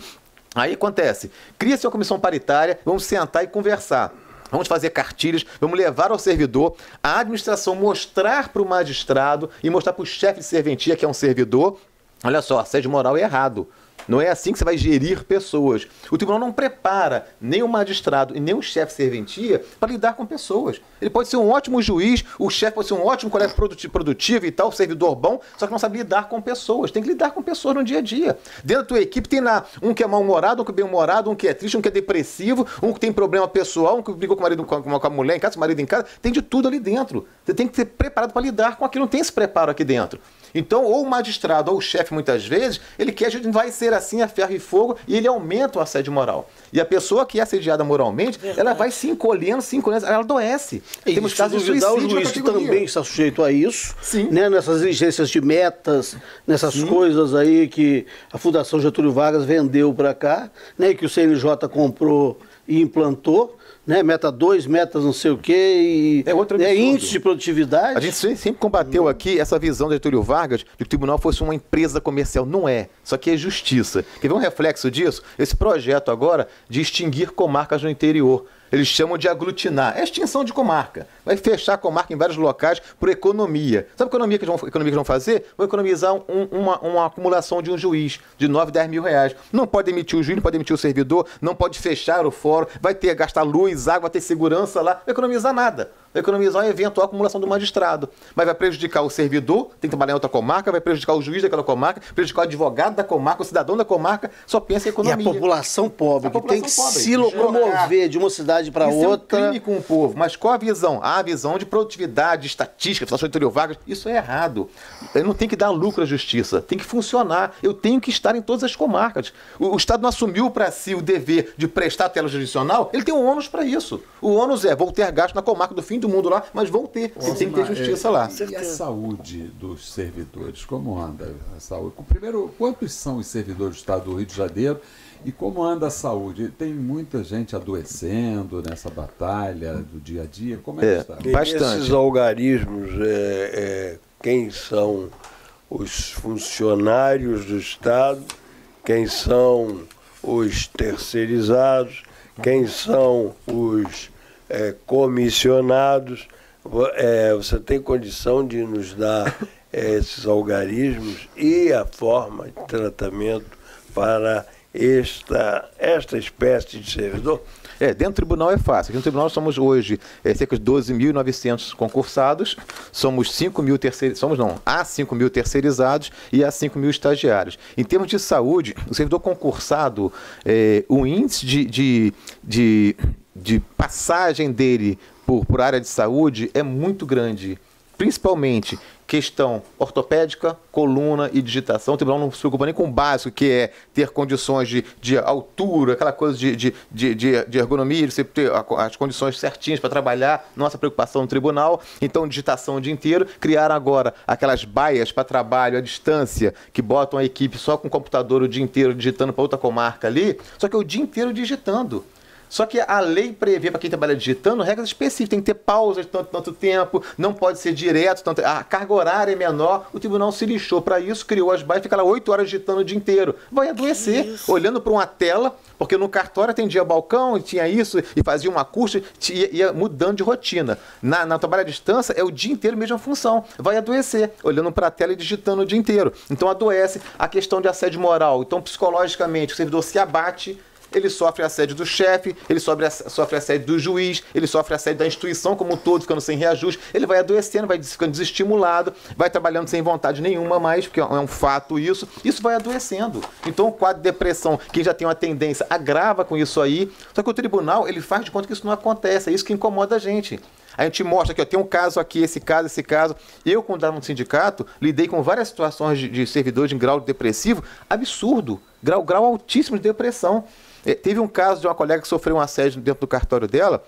Aí acontece, cria-se uma comissão paritária, vamos sentar e conversar. Vamos fazer cartilhas, vamos levar ao servidor, a administração mostrar para o magistrado e mostrar para o chefe de serventia, que é um servidor, olha só, assédio moral é errado. Não é assim que você vai gerir pessoas. O tribunal não prepara nem o magistrado e nem o chefe de serventia para lidar com pessoas. Ele pode ser um ótimo juiz, o chefe pode ser um ótimo colega produtivo e tal, servidor bom, só que não sabe lidar com pessoas. Tem que lidar com pessoas no dia a dia. Dentro da tua equipe tem lá um que é mal-humorado, um que é bem-humorado, um que é triste, um que é depressivo, um que tem problema pessoal, um que brigou com o marido, com a mulher em casa, com o marido em casa. Tem de tudo ali dentro. Você tem que ser preparado para lidar com aquilo. Não tem esse preparo aqui dentro. Então, ou o magistrado ou o chefe, muitas vezes, ele quer que vai ser assim a ferro e fogo e ele aumenta o assédio moral. E a pessoa que é assediada moralmente, ela vai se encolhendo, ela adoece. Temos casos de suicídio. O juiz também está sujeito a isso, né, nessas exigências de metas, nessas coisas aí que a Fundação Getúlio Vargas vendeu para cá, né, que o CNJ comprou e implantou. Né, meta 2, metas não sei o quê, e índice de produtividade. A gente sempre combateu aqui essa visão de Getúlio Vargas de que o tribunal fosse uma empresa comercial. Não é. Isso aqui é justiça. Quer ver um reflexo disso? Esse projeto agora de extinguir comarcas no interior. Eles chamam de aglutinar. É extinção de comarca. Vai fechar a comarca em vários locais por economia. Sabe a economia que eles vão fazer? Vão economizar uma acumulação de um juiz de 9, 10 mil reais. Não pode demitir o juiz, não pode demitir o servidor, não pode fechar o fórum, vai ter gastar luz, água, vai ter segurança lá. Não vai economizar nada. Vai economizar uma eventual acumulação do magistrado. Mas vai prejudicar o servidor, tem que trabalhar em outra comarca, vai prejudicar o juiz daquela comarca, prejudicar o advogado da comarca, o cidadão da comarca, só pensa em economia. E a população pobre, que tem que se locomover de uma cidade para outra. É um crime com o povo, mas qual a visão? A visão de produtividade, estatística, Fundação Getúlio Vargas, isso é errado. Não tem que dar lucro à justiça, tem que funcionar. Eu tenho que estar em todas as comarcas. O Estado não assumiu para si o dever de prestar tutela jurisdicional, ele tem um ônus para isso. O ônus é, vou ter gasto na comarca do fim do mundo lá, mas vão ter. Tem que ter justiça lá. E a saúde dos servidores? Como anda a saúde? Primeiro, quantos são os servidores do Estado do Rio de Janeiro e como anda a saúde? Tem muita gente adoecendo nessa batalha do dia a dia? Como é que está? Bastante. Esses algarismos, quem são os funcionários do Estado, quem são os terceirizados, quem são os comissionados, você tem condição de nos dar esses algarismos e a forma de tratamento para esta espécie de servidor? Dentro do tribunal é fácil. Aqui no tribunal somos hoje cerca de 12.900 concursados, somos 5.000 terceirizados, há 5.000 terceirizados e há 5.000 estagiários. Em termos de saúde, o servidor concursado, o índice de passagem dele por área de saúde é muito grande, principalmente questão ortopédica, coluna e digitação. O tribunal não se preocupa nem com o básico, que é ter condições de altura, aquela coisa de ergonomia, de você ter as condições certinhas para trabalhar, nossa preocupação no tribunal. Então, digitação o dia inteiro. Criaram agora aquelas baias para trabalho à distância, que botam a equipe só com o computador o dia inteiro digitando para outra comarca ali, só que é o dia inteiro digitando. Só que a lei prevê, para quem trabalha digitando, regras específicas. Tem que ter pausas de tanto tempo, não pode ser direto, a carga horária é menor. O tribunal se lixou para isso, criou as bases, fica lá 8 horas digitando o dia inteiro. Vai adoecer, olhando para uma tela, porque no cartório atendia balcão, e tinha isso, e fazia uma curso, ia mudando de rotina. Na trabalho à distância, é o dia inteiro a mesma função. Vai adoecer, olhando para a tela e digitando o dia inteiro. Então adoece. A questão de assédio moral. Então, psicologicamente, o servidor se abate, ele sofre assédio do chefe, ele sofre assédio do juiz, ele sofre assédio da instituição como um todo, ficando sem reajuste, ele vai adoecendo, vai ficando desestimulado, vai trabalhando sem vontade nenhuma mais, porque é um fato isso vai adoecendo. Então o quadro de depressão, quem já tem uma tendência, agrava com isso aí, só que o tribunal, ele faz de conta que isso não acontece, é isso que incomoda a gente. A gente mostra que tem um caso aqui, esse caso. Eu, quando estava no sindicato, lidei com várias situações de servidores em grau depressivo absurdo, grau altíssimo de depressão. Teve um caso de uma colega que sofreu um assédio dentro do cartório dela.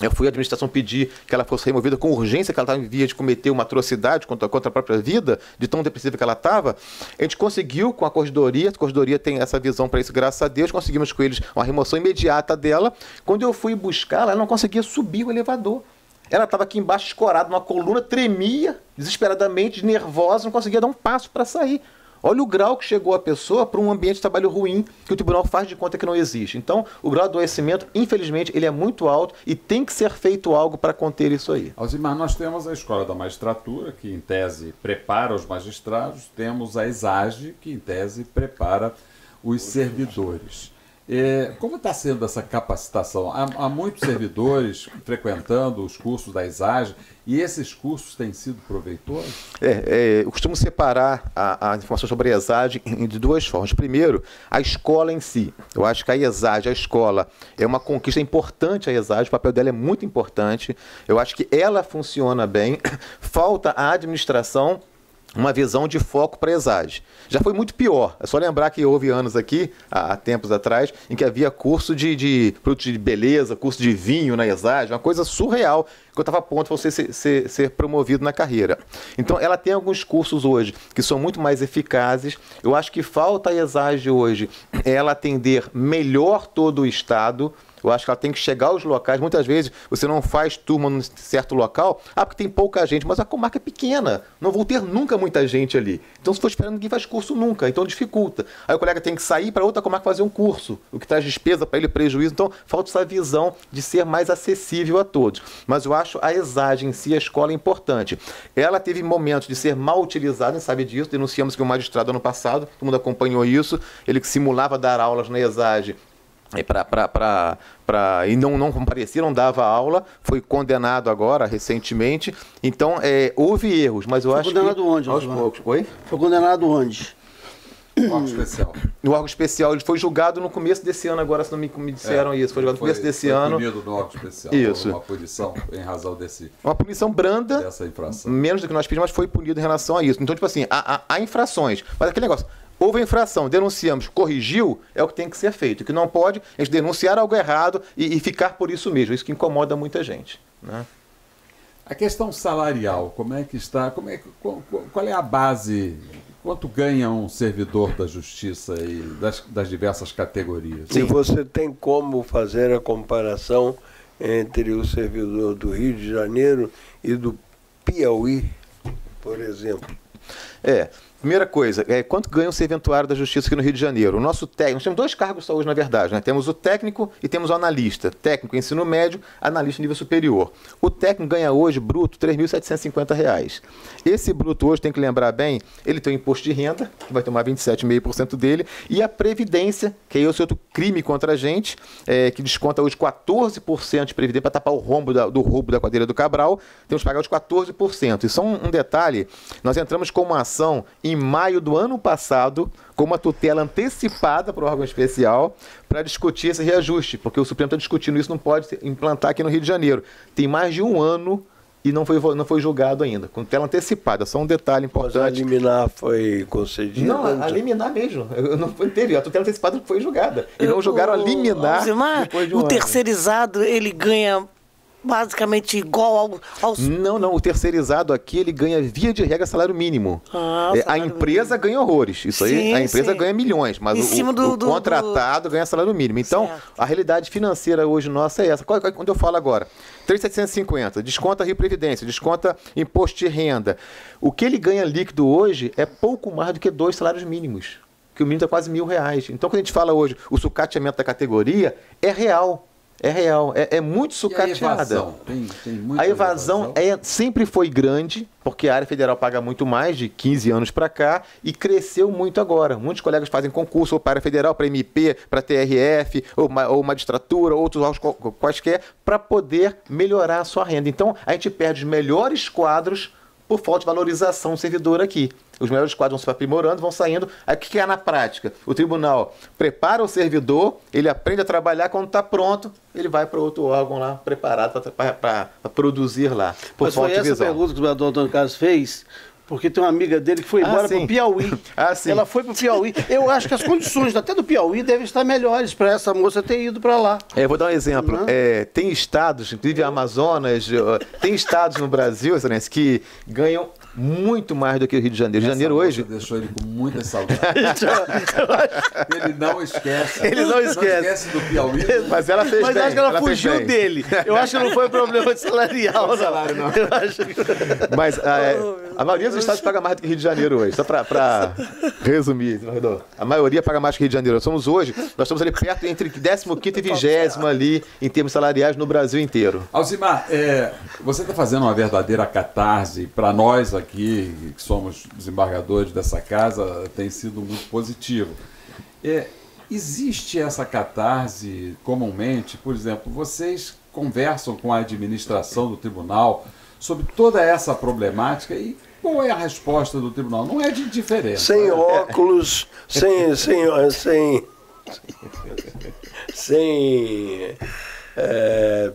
Eu fui à administração pedir que ela fosse removida com urgência, que ela estava em via de cometer uma atrocidade contra a própria vida, de tão depressiva que ela estava. A gente conseguiu com a corregedoria tem essa visão para isso, graças a Deus, conseguimos com eles uma remoção imediata dela. Quando eu fui buscá-la, ela não conseguia subir o elevador. Ela estava aqui embaixo, escorada, numa coluna, tremia, desesperadamente, nervosa, não conseguia dar um passo para sair. Olha o grau que chegou a pessoa para um ambiente de trabalho ruim, que o tribunal faz de conta que não existe. Então, o grau de adoecimento, infelizmente, ele é muito alto e tem que ser feito algo para conter isso aí. Alzimar, nós temos a Escola da Magistratura, que em tese prepara os magistrados, temos a ESAGE, que em tese prepara os servidores. Como está sendo essa capacitação? Há muitos servidores frequentando os cursos da ESAGE e esses cursos têm sido proveitosos? Eu costumo separar a informação sobre a ESAGE de duas formas. Primeiro, a escola em si. Eu acho que a ESAGE, a escola, é uma conquista importante a ESAGE, o papel dela é muito importante. Eu acho que ela funciona bem. Falta a administração uma visão de foco para a ESAGE. Já foi muito pior. É só lembrar que houve anos aqui, há tempos atrás, em que havia curso de produtos de beleza, curso de vinho na ESAGE, uma coisa surreal, que eu estava a ponto de você ser promovido na carreira. Então, ela tem alguns cursos hoje que são muito mais eficazes. Eu acho que falta a ESAGE hoje ela atender melhor todo o Estado. Eu acho que ela tem que chegar aos locais. Muitas vezes você não faz turma num certo local, porque tem pouca gente, mas a comarca é pequena, não vou ter nunca muita gente ali. Então, se for esperando, ninguém faz curso nunca, então dificulta. Aí o colega tem que sair para outra comarca fazer um curso, o que traz despesa para ele, prejuízo. Então, falta essa visão de ser mais acessível a todos. Mas eu acho a ESAGE em si, a escola, é importante. Ela teve momentos de ser mal utilizada, a gente sabe disso, denunciamos que o magistrado ano passado, todo mundo acompanhou isso, ele que simulava dar aulas na ESAGE, e não comparecia, não dava aula, foi condenado agora, recentemente. Então, houve erros, mas eu acho que... Foi condenado onde? Aos poucos. Oi? Foi condenado onde? No órgão especial. No órgão especial, ele foi julgado no começo desse ano, agora, se não me disseram isso. Foi julgado no começo desse ano. Foi punido no órgão especial. Isso. Uma punição em razão uma punição branda, dessa infração. Menos do que nós pedimos, mas foi punido em relação a isso. Então, tipo assim, há infrações, mas aquele negócio... Houve a infração, denunciamos, corrigiu, é o que tem que ser feito. O que não pode é denunciar algo errado e ficar por isso mesmo. Isso que incomoda muita gente, né? A questão salarial, como é que está? Qual é a base? Quanto ganha um servidor da Justiça e das diversas categorias? Se você tem como fazer a comparação entre o servidor do Rio de Janeiro e do Piauí, por exemplo. Primeira coisa, quanto ganha um serventuário da Justiça aqui no Rio de Janeiro? O nosso técnico, nós temos dois cargos só hoje, na verdade, né? Temos o técnico e temos o analista. Técnico ensino médio, analista nível superior. O técnico ganha hoje, bruto, R$ 3.750. Esse bruto hoje, tem que lembrar bem, ele tem o imposto de renda, que vai tomar 27,5% dele, e a Previdência, que é esse outro crime contra a gente, que desconta hoje 14% de Previdência para tapar o rombo do roubo da quadrilha do Cabral, temos que pagar os 14%. E só um detalhe, nós entramos com uma ação em maio do ano passado, com uma tutela antecipada para o órgão especial, para discutir esse reajuste, porque o Supremo está discutindo isso, não pode implantar aqui no Rio de Janeiro. Tem mais de um ano e não foi julgado ainda, com tutela antecipada, só um detalhe importante. Mas a liminar foi concedida? Não, a liminar mesmo, não teve, a tutela antecipada foi julgada, e não julgaram a liminar depois de um ano. O terceirizado, ele ganha... basicamente igual ao... Não, o terceirizado aqui, ele ganha via de regra salário mínimo. A empresa ganha horrores, isso aí, a empresa ganha milhões, mas o contratado ganha salário mínimo. Então, certo. A realidade financeira hoje nossa é essa. Quando eu falo agora, 3.750, desconta Rio Previdência, desconta imposto de renda. O que ele ganha líquido hoje é pouco mais do que 2 salários mínimos, que o mínimo é quase R$ 1.000. Então, quando a gente fala hoje, o sucateamento da categoria é real. É real, é muito sucateada. E a evasão? Tem muita A evasão sempre foi grande, porque a área federal paga muito mais, de 15 anos para cá, e cresceu muito agora. Muitos colegas fazem concurso ou para a área federal, para MP, para TRF, ou magistratura, outros órgãos quaisquer, para poder melhorar a sua renda. Então, a gente perde os melhores quadros por falta de valorização do servidor aqui. Os melhores quadros vão se aprimorando, vão saindo. Aí o que é na prática? O tribunal prepara o servidor, ele aprende a trabalhar, quando está pronto, ele vai para outro órgão lá, preparado para produzir lá. Mas foi essa pergunta que o doutor Antônio Carlos fez, porque tem uma amiga dele que foi embora para o Piauí. Sim. Ela foi para o Piauí. Eu acho que as condições até do Piauí devem estar melhores para essa moça ter ido para lá. Eu vou dar um exemplo. Tem estados, inclusive Amazonas, tem estados no Brasil, Excelência, que ganham muito mais do que o Rio de Janeiro. Rio de Janeiro hoje deixou ele com muita saudade. Ele não esquece. Ele não esquece do Piauí. Mas ela fez Mas bem. acho que ela fugiu dele. Eu acho que não foi problema de salarial, não. Salário, não. Eu acho que... Mas a maioria dos estados paga mais do que o Rio de Janeiro hoje. Só para resumir, a maioria paga mais que o Rio de Janeiro. Nós estamos ali perto entre 15º e 20º ali, em termos salariais, no Brasil inteiro. Alzimar, você está fazendo uma verdadeira catarse para nós aqui, que somos desembargadores dessa casa, tem sido muito positivo. Existe essa catarse comumente? Por exemplo, vocês conversam com a administração do tribunal sobre toda essa problemática e qual é a resposta do tribunal? Não é de indiferença. Sem óculos, sem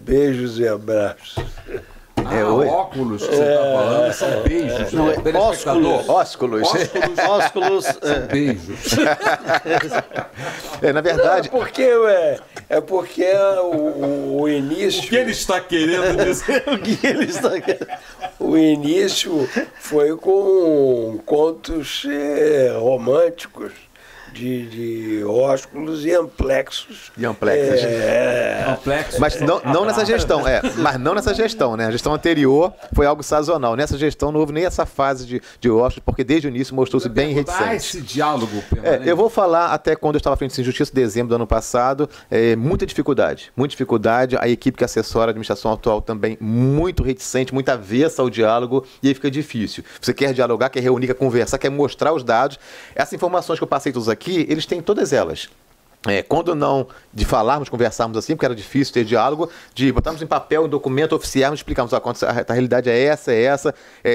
beijos e abraços. Óculos que você está falando são beijos. Ósculos. São beijos. Na verdade... É porque o início... O que ele está querendo dizer? O início foi com contos românticos de ósculos e amplexos. Mas não nessa gestão, mas não nessa gestão, né? A gestão anterior foi algo sazonal. Nessa gestão não houve nem essa fase de ósculos, porque desde o início mostrou-se bem reticente. Esse diálogo permanente. Eu vou falar até quando eu estava à frente de Justiça, dezembro do ano passado, muita dificuldade. A equipe que assessora a administração atual também muito reticente, muito avessa ao diálogo, e aí fica difícil. Você quer dialogar, quer reunir, quer conversar, quer mostrar os dados. Essas informações que eu passei todos aqui, eles têm todas elas. Quando não de falarmos, conversarmos assim, porque era difícil ter diálogo, de botarmos em papel, em documento, oficiarmos, explicarmos a realidade é essa,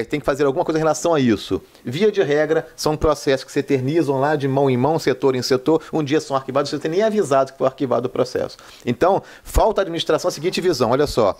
tem que fazer alguma coisa em relação a isso. Via de regra, são processos que se eternizam lá de mão em mão, setor em setor, um dia são arquivados, você não tem nem avisado que foi arquivado o processo. Então, falta à administração a seguinte visão, olha só,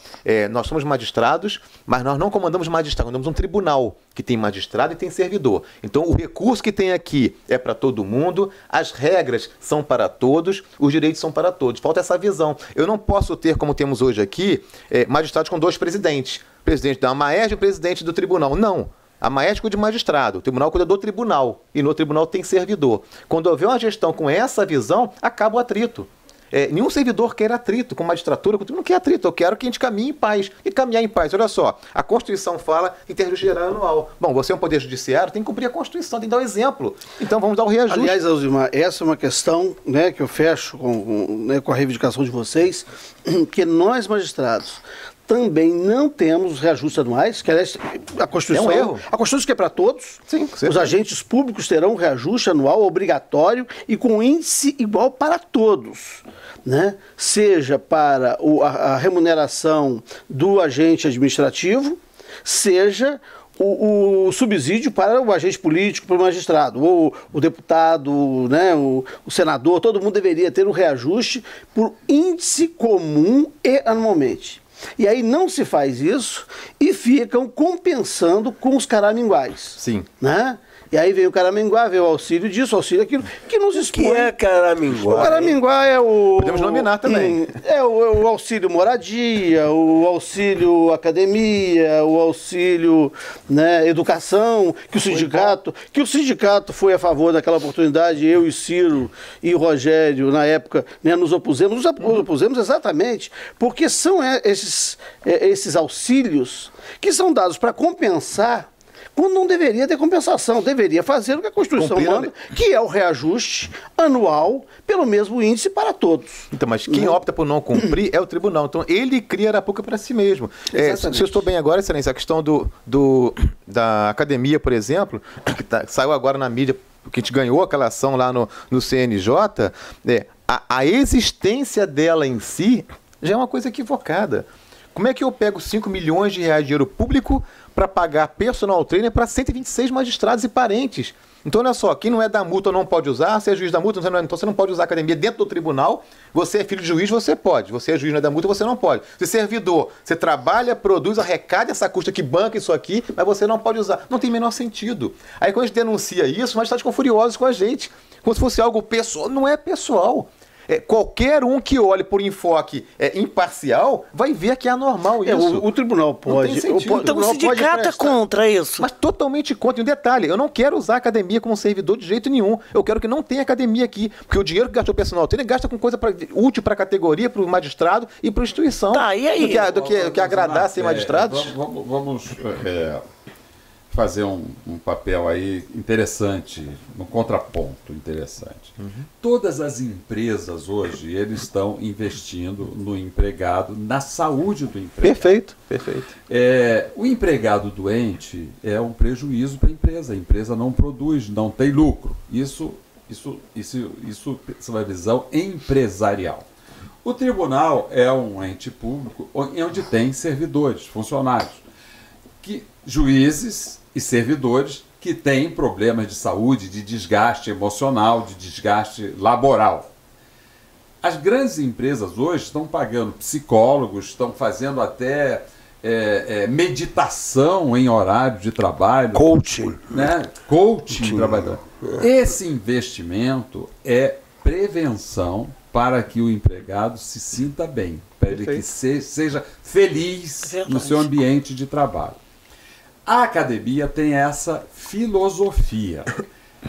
nós somos magistrados, mas nós não comandamos magistrado, comandamos um tribunal que tem magistrado e tem servidor. Então, o recurso que tem aqui é para todo mundo, as regras são para todos, os direitos são para todos. Falta essa visão. Eu não posso ter, como temos hoje aqui, magistrados com dois presidentes. Presidente da AMAERJ e presidente do tribunal. Não. A AMAERJ cuida de magistrado, o tribunal cuida do tribunal. E no tribunal tem servidor. Quando houver uma gestão com essa visão, acaba o atrito. Nenhum servidor quer atrito com magistratura, não quer atrito, eu quero que a gente caminhe em paz. E caminhar em paz, olha só, a Constituição fala em ter justiça geral anual. Bom, você é um poder judiciário, tem que cumprir a Constituição, tem que dar o exemplo. Então vamos dar o reajuste. Aliás, Alzimar, essa é uma questão, né, que eu fecho com a reivindicação de vocês, que nós magistrados também não temos reajustes anuais, que aliás, a Constituição... É um erro. A Constituição que é para todos. Sim, os agentes públicos terão reajuste anual obrigatório e com índice igual para todos. Né? Seja para a remuneração do agente administrativo, seja o subsídio para o agente político, para o magistrado, ou o deputado, né, o senador, todo mundo deveria ter um reajuste por índice comum e anualmente. E aí não se faz isso e ficam compensando com os caraminguais. Sim. Né? E aí vem o caraminguá, vem o auxílio disso, o auxílio aquilo, que nos expõe. O que é caraminguá? O caraminguá é o... Podemos nominar também. É o auxílio moradia, o auxílio academia, o auxílio, né, educação, que o sindicato foi a favor daquela oportunidade, eu e Ciro e o Rogério, na época, né, nos opusemos exatamente, porque são esses auxílios que são dados para compensar quando não deveria ter compensação, deveria fazer o que a Constituição manda, que é o reajuste anual pelo mesmo índice para todos. Então, mas quem opta por não cumprir é o tribunal. Então, ele cria arapuca para si mesmo. Se eu estou bem agora, excelência, a questão da academia, por exemplo, que saiu agora na mídia, que a gente ganhou aquela ação lá no CNJ, a existência dela em si já é uma coisa equivocada. Como é que eu pego 5 milhões de reais de dinheiro público para pagar personal trainer para 126 magistrados e parentes? Então, olha só, quem não é da multa não pode usar, você é juiz da multa, então você não pode usar a academia dentro do tribunal, você é filho de juiz, você pode, você é juiz, não é da multa, você não pode. Você é servidor, você trabalha, produz, arrecada essa custa que banca isso aqui, mas você não pode usar. Não tem o menor sentido. Aí quando a gente denuncia isso, os magistrados ficam furiosos com a gente, como se fosse algo pessoal. Não é pessoal. Qualquer um que olhe por enfoque imparcial vai ver que é anormal isso. O tribunal pode. Então o sindicato é contra isso. Mas totalmente contra. E um detalhe, eu não quero usar a academia como servidor de jeito nenhum. Eu quero que não tenha academia aqui. Porque o dinheiro que gastou o personal trainer gasta com coisa útil para a categoria, para o magistrado e para a instituição. Tá, e aí? Do que agradar ser magistrados. Vamos fazer um papel aí interessante, um contraponto interessante. Todas as empresas hoje, eles estão investindo no empregado, na saúde do empregado. Perfeito. O empregado doente é um prejuízo para a empresa não produz, não tem lucro. Isso é uma visão empresarial. O tribunal é um ente público onde tem servidores, funcionários, juízes e servidores que têm problemas de saúde, de desgaste emocional, de desgaste laboral. As grandes empresas hoje estão pagando psicólogos, estão fazendo até meditação em horário de trabalho. Coaching. Né? Coaching trabalhador. Esse investimento é prevenção para que o empregado se sinta bem, para ele que seja feliz no seu ambiente de trabalho. A academia tem essa filosofia.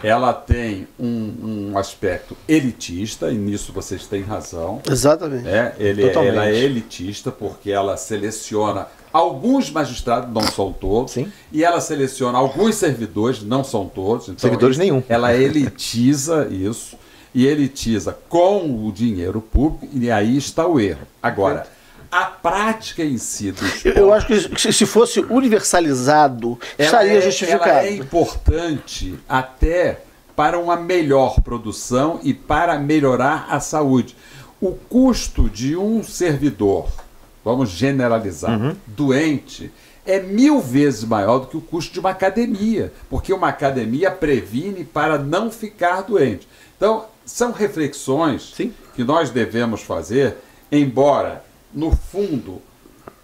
Ela tem um aspecto elitista, e nisso vocês têm razão. Exatamente. Ela é elitista porque ela seleciona alguns magistrados, não são todos, Sim. E ela seleciona alguns servidores, não são todos. Então, servidores nenhum. Ela elitiza isso, e elitiza com o dinheiro público, e aí está o erro. Agora, a prática em si do esporte, eu acho que se fosse universalizado, estaria justificado. Ela é importante até para uma melhor produção e para melhorar a saúde. O custo de um servidor, vamos generalizar, doente, é 1000 vezes maior do que o custo de uma academia, porque uma academia previne para não ficar doente. Então, são reflexões que nós devemos fazer, embora no fundo,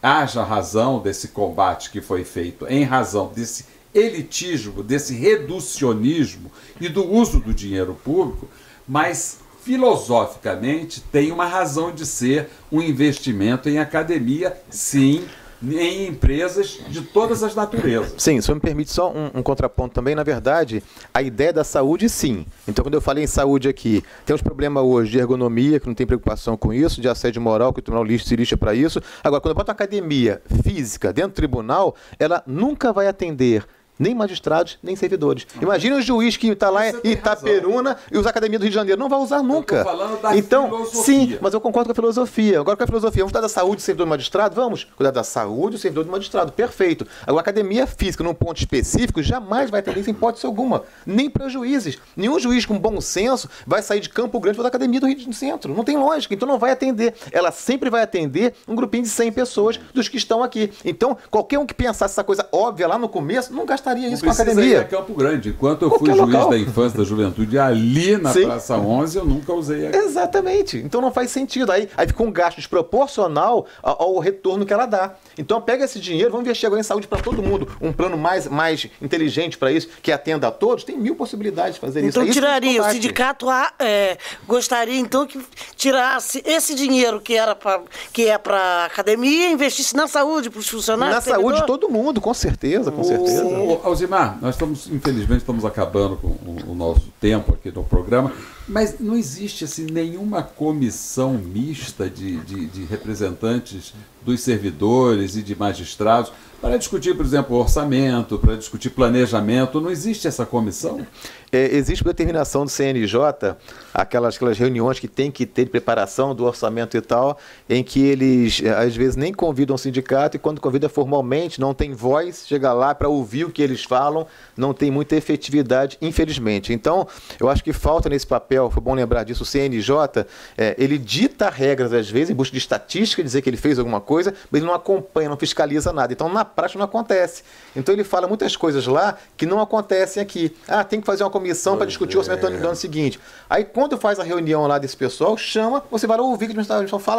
haja razão desse combate que foi feito, em razão desse elitismo, desse reducionismo e do uso do dinheiro público, mas filosoficamente tem uma razão de ser um investimento em academia, sim, em empresas de todas as naturezas. Sim, se me permite só um contraponto também, na verdade, a ideia da saúde, sim. Então, quando eu falei em saúde aqui, temos problema hoje de ergonomia, que não tem preocupação com isso, de assédio moral, que o tribunal se lixa para isso. Agora, quando eu boto uma academia física dentro do tribunal, ela nunca vai atender nem magistrados, nem servidores. Imagina um juiz que está lá em Itaperuna e usa a academia do Rio de Janeiro. Não vai usar nunca. Eu tô falando da filosofia. Sim, mas eu concordo com a filosofia. Agora com a filosofia, vamos cuidar da saúde do servidor do magistrado? Vamos cuidar da saúde do servidor do magistrado. Perfeito. Agora, a academia física, num ponto específico, jamais vai atender isso em hipótese alguma. Nem para juízes. Nenhum juiz com bom senso vai sair de Campo Grande para a academia do Rio de Centro. Não tem lógica. Então não vai atender. Ela sempre vai atender um grupinho de 100 pessoas dos que estão aqui. Então, qualquer um que pensasse essa coisa óbvia lá no começo, não gastaria isso com a academia. A Campo Grande. Enquanto eu fui juiz da infância e da juventude ali na Praça 11, eu nunca usei a... Exatamente. Então não faz sentido. Aí ficou um gasto desproporcional ao retorno que ela dá. Então pega esse dinheiro, vamos investir agora em saúde para todo mundo. Um plano mais inteligente para isso, que atenda a todos. Tem 1000 possibilidades de fazer isso. Então tiraria. O sindicato gostaria então que tirasse esse dinheiro que é para academia e investisse na saúde para os funcionários. Na saúde de todo mundo, com certeza, com certeza. Alzimar, infelizmente estamos acabando com o nosso tempo aqui no programa. Mas não existe assim, nenhuma comissão mista de representantes dos servidores e de magistrados para discutir, por exemplo, orçamento, para discutir planejamento. Não existe essa comissão? Existe determinação do CNJ, aquelas reuniões que tem que ter de preparação do orçamento e tal, em que eles, às vezes, nem convidam o sindicato e quando convida formalmente, não tem voz, chega lá para ouvir o que eles falam, não tem muita efetividade, infelizmente. Então, eu acho que falta nesse papel, foi bom lembrar disso, o CNJ, ele dita regras, às vezes, em busca de estatística, dizer que ele fez alguma coisa, mas ele não acompanha, não fiscaliza nada. Então, na prática, não acontece. Então, ele fala muitas coisas lá que não acontecem aqui. Tem que fazer uma comissão para discutir o orçamento do ano seguinte. Aí, quando faz a reunião lá desse pessoal, chama, você vai lá ouvir que a gente fala,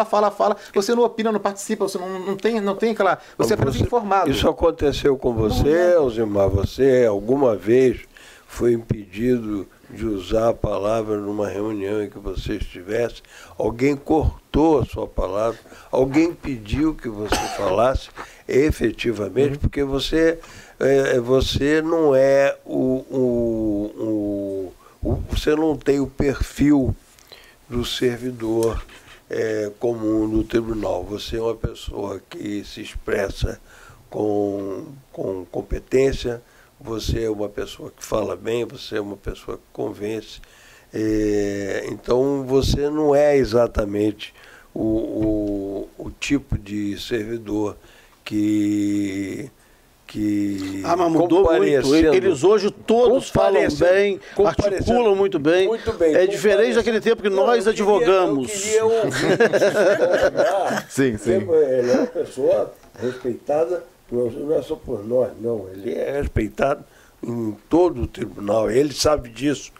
você não opina, não participa, você não tem aquela... Você é apenas informado. Isso aconteceu com você, Alzimar? Você alguma vez foi impedido de usar a palavra numa reunião em que você estivesse? Alguém cortou a sua palavra? Alguém pediu que você falasse efetivamente? Porque você não é você não tem o perfil do servidor comum do tribunal. Você é uma pessoa que se expressa com competência, você é uma pessoa que fala bem, você é uma pessoa que convence. Então, você não é exatamente o tipo de servidor que mas mudou muito. Eles hoje todos falam bem, articulam muito bem. É diferente daquele tempo que nós advogamos. Eu queria ouvir sim. Ele é uma pessoa respeitada, não é só por nós, não. Ele é respeitado em todo o tribunal, ele sabe disso.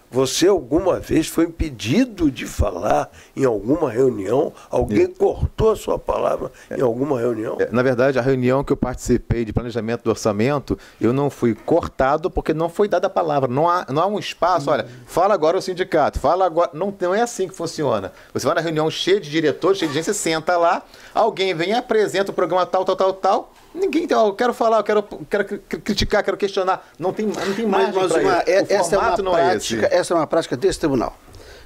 Você alguma vez foi impedido de falar em alguma reunião? Alguém cortou a sua palavra em alguma reunião? Na verdade, a reunião que eu participei de planejamento do orçamento, eu não fui cortado porque não foi dada a palavra. Não há um espaço, olha, fala agora o sindicato, fala agora. Não é assim que funciona. Você vai na reunião cheia de diretores, cheia de gente, você senta lá, alguém vem e apresenta o programa tal. Ninguém tem, eu quero falar, eu quero criticar, quero questionar. Não tem margem para isso. Essa é uma prática desse tribunal.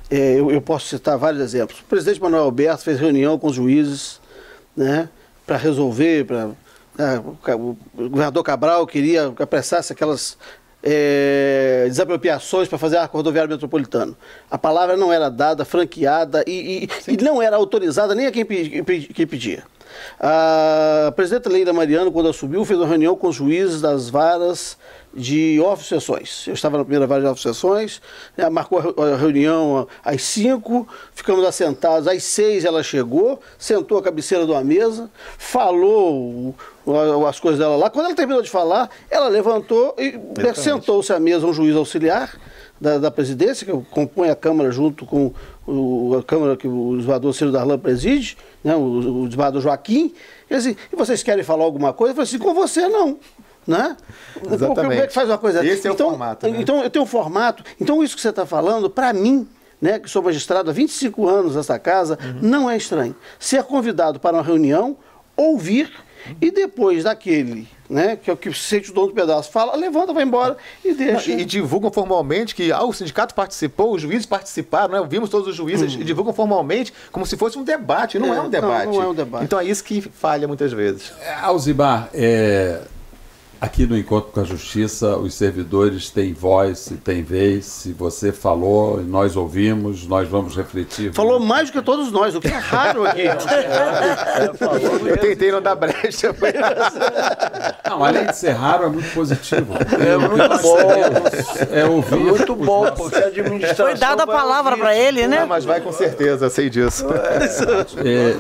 Eu posso citar vários exemplos. O presidente Manuel Alberto fez reunião com os juízes, né, para resolver, o governador Cabral queria que apressasse aquelas desapropriações para fazer a rodoviária metropolitana. A palavra não era dada, franqueada e não era autorizada nem a quem pedia. A presidenta Leila Mariano, quando assumiu, fez uma reunião com os juízes das varas de office-sessões. Eu estava na primeira vara de office-sessões, marcou a reunião às 5, ficamos assentados, às 6 ela chegou, sentou à cabeceira de uma mesa, falou as coisas dela lá. Quando ela terminou de falar, ela levantou e sentou-se à mesa um juiz auxiliar da presidência, que compõe a Câmara junto com a Câmara que o desembargador Ciro Darlan preside, né, o desembargador Joaquim. E assim, e vocês querem falar alguma coisa? Eu falei assim, com você não. Né? Exatamente. Como é que faz uma coisa? Esse é o formato. Né? Então, eu tenho um formato. Então, isso que você está falando, para mim, né, que sou magistrado há 25 anos nessa casa, não é estranho. Ser convidado para uma reunião, ouvir, e depois daquele, né, que é o que sente o dono do pedaço, fala, levanta, vai embora e deixa. E divulgam formalmente que o sindicato participou, os juízes participaram, né? Vimos todos os juízes, e divulgam formalmente como se fosse um debate. Não é um debate. Não é um debate. Então é isso que falha muitas vezes. Alzimar, aqui no Encontro com a Justiça, os servidores têm voz e têm vez. Se você falou, nós ouvimos, nós vamos refletir. Falou mais do que todos nós, o que é raro aqui. Eu tentei não dar brecha. Não, além de ser raro, é muito positivo. É muito bom. Ouvir. Muito bom, porque a administração... Foi dada a palavra para ele, né? Mas vai com certeza, sei disso.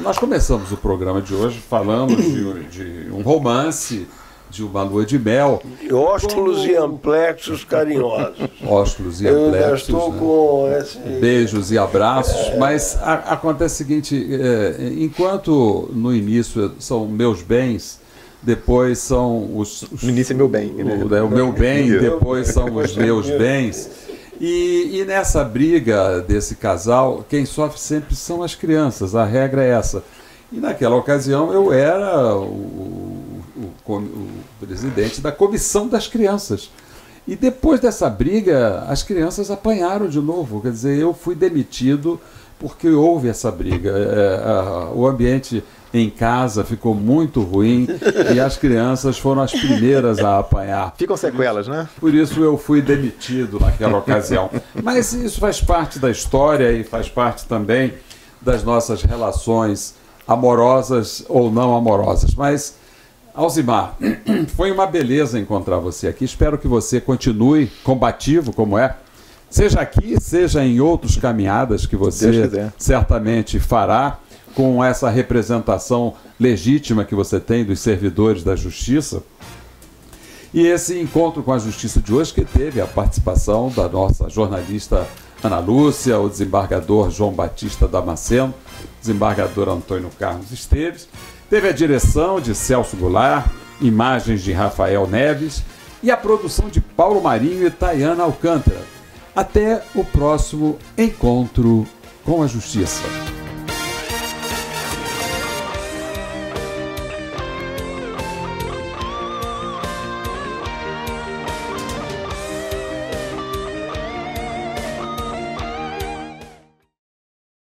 Nós começamos o programa de hoje falando de um romance, de uma lua de mel. Ósculos e amplexos carinhosos. Ósculos e Eu amplexos. estou com esse... Beijos e abraços. Mas acontece o seguinte, enquanto no início são meus bens, depois são os... No início é meu bem. Né? O meu bem, depois são os meus bens. E nessa briga desse casal, quem sofre sempre são as crianças. A regra é essa. E naquela ocasião eu era o presidente da comissão das crianças. E depois dessa briga, as crianças apanharam de novo. Quer dizer, eu fui demitido porque houve essa briga. O ambiente em casa ficou muito ruim e as crianças foram as primeiras a apanhar. Ficam sequelas, né? Por isso eu fui demitido naquela ocasião. Mas isso faz parte da história e faz parte também das nossas relações amorosas ou não amorosas. Mas, Alzimar, foi uma beleza encontrar você aqui. Espero que você continue combativo como é. Seja aqui, seja em outros caminhadas que você certamente fará, com essa representação legítima que você tem dos servidores da Justiça. E esse encontro com a Justiça de hoje, que teve a participação da nossa jornalista Ana Lúcia, o desembargador João Batista Damasceno, desembargador Antônio Carlos Esteves, teve a direção de Celso Goulart, imagens de Rafael Neves e a produção de Paulo Marinho e Tayana Alcântara. Até o próximo encontro com a Justiça.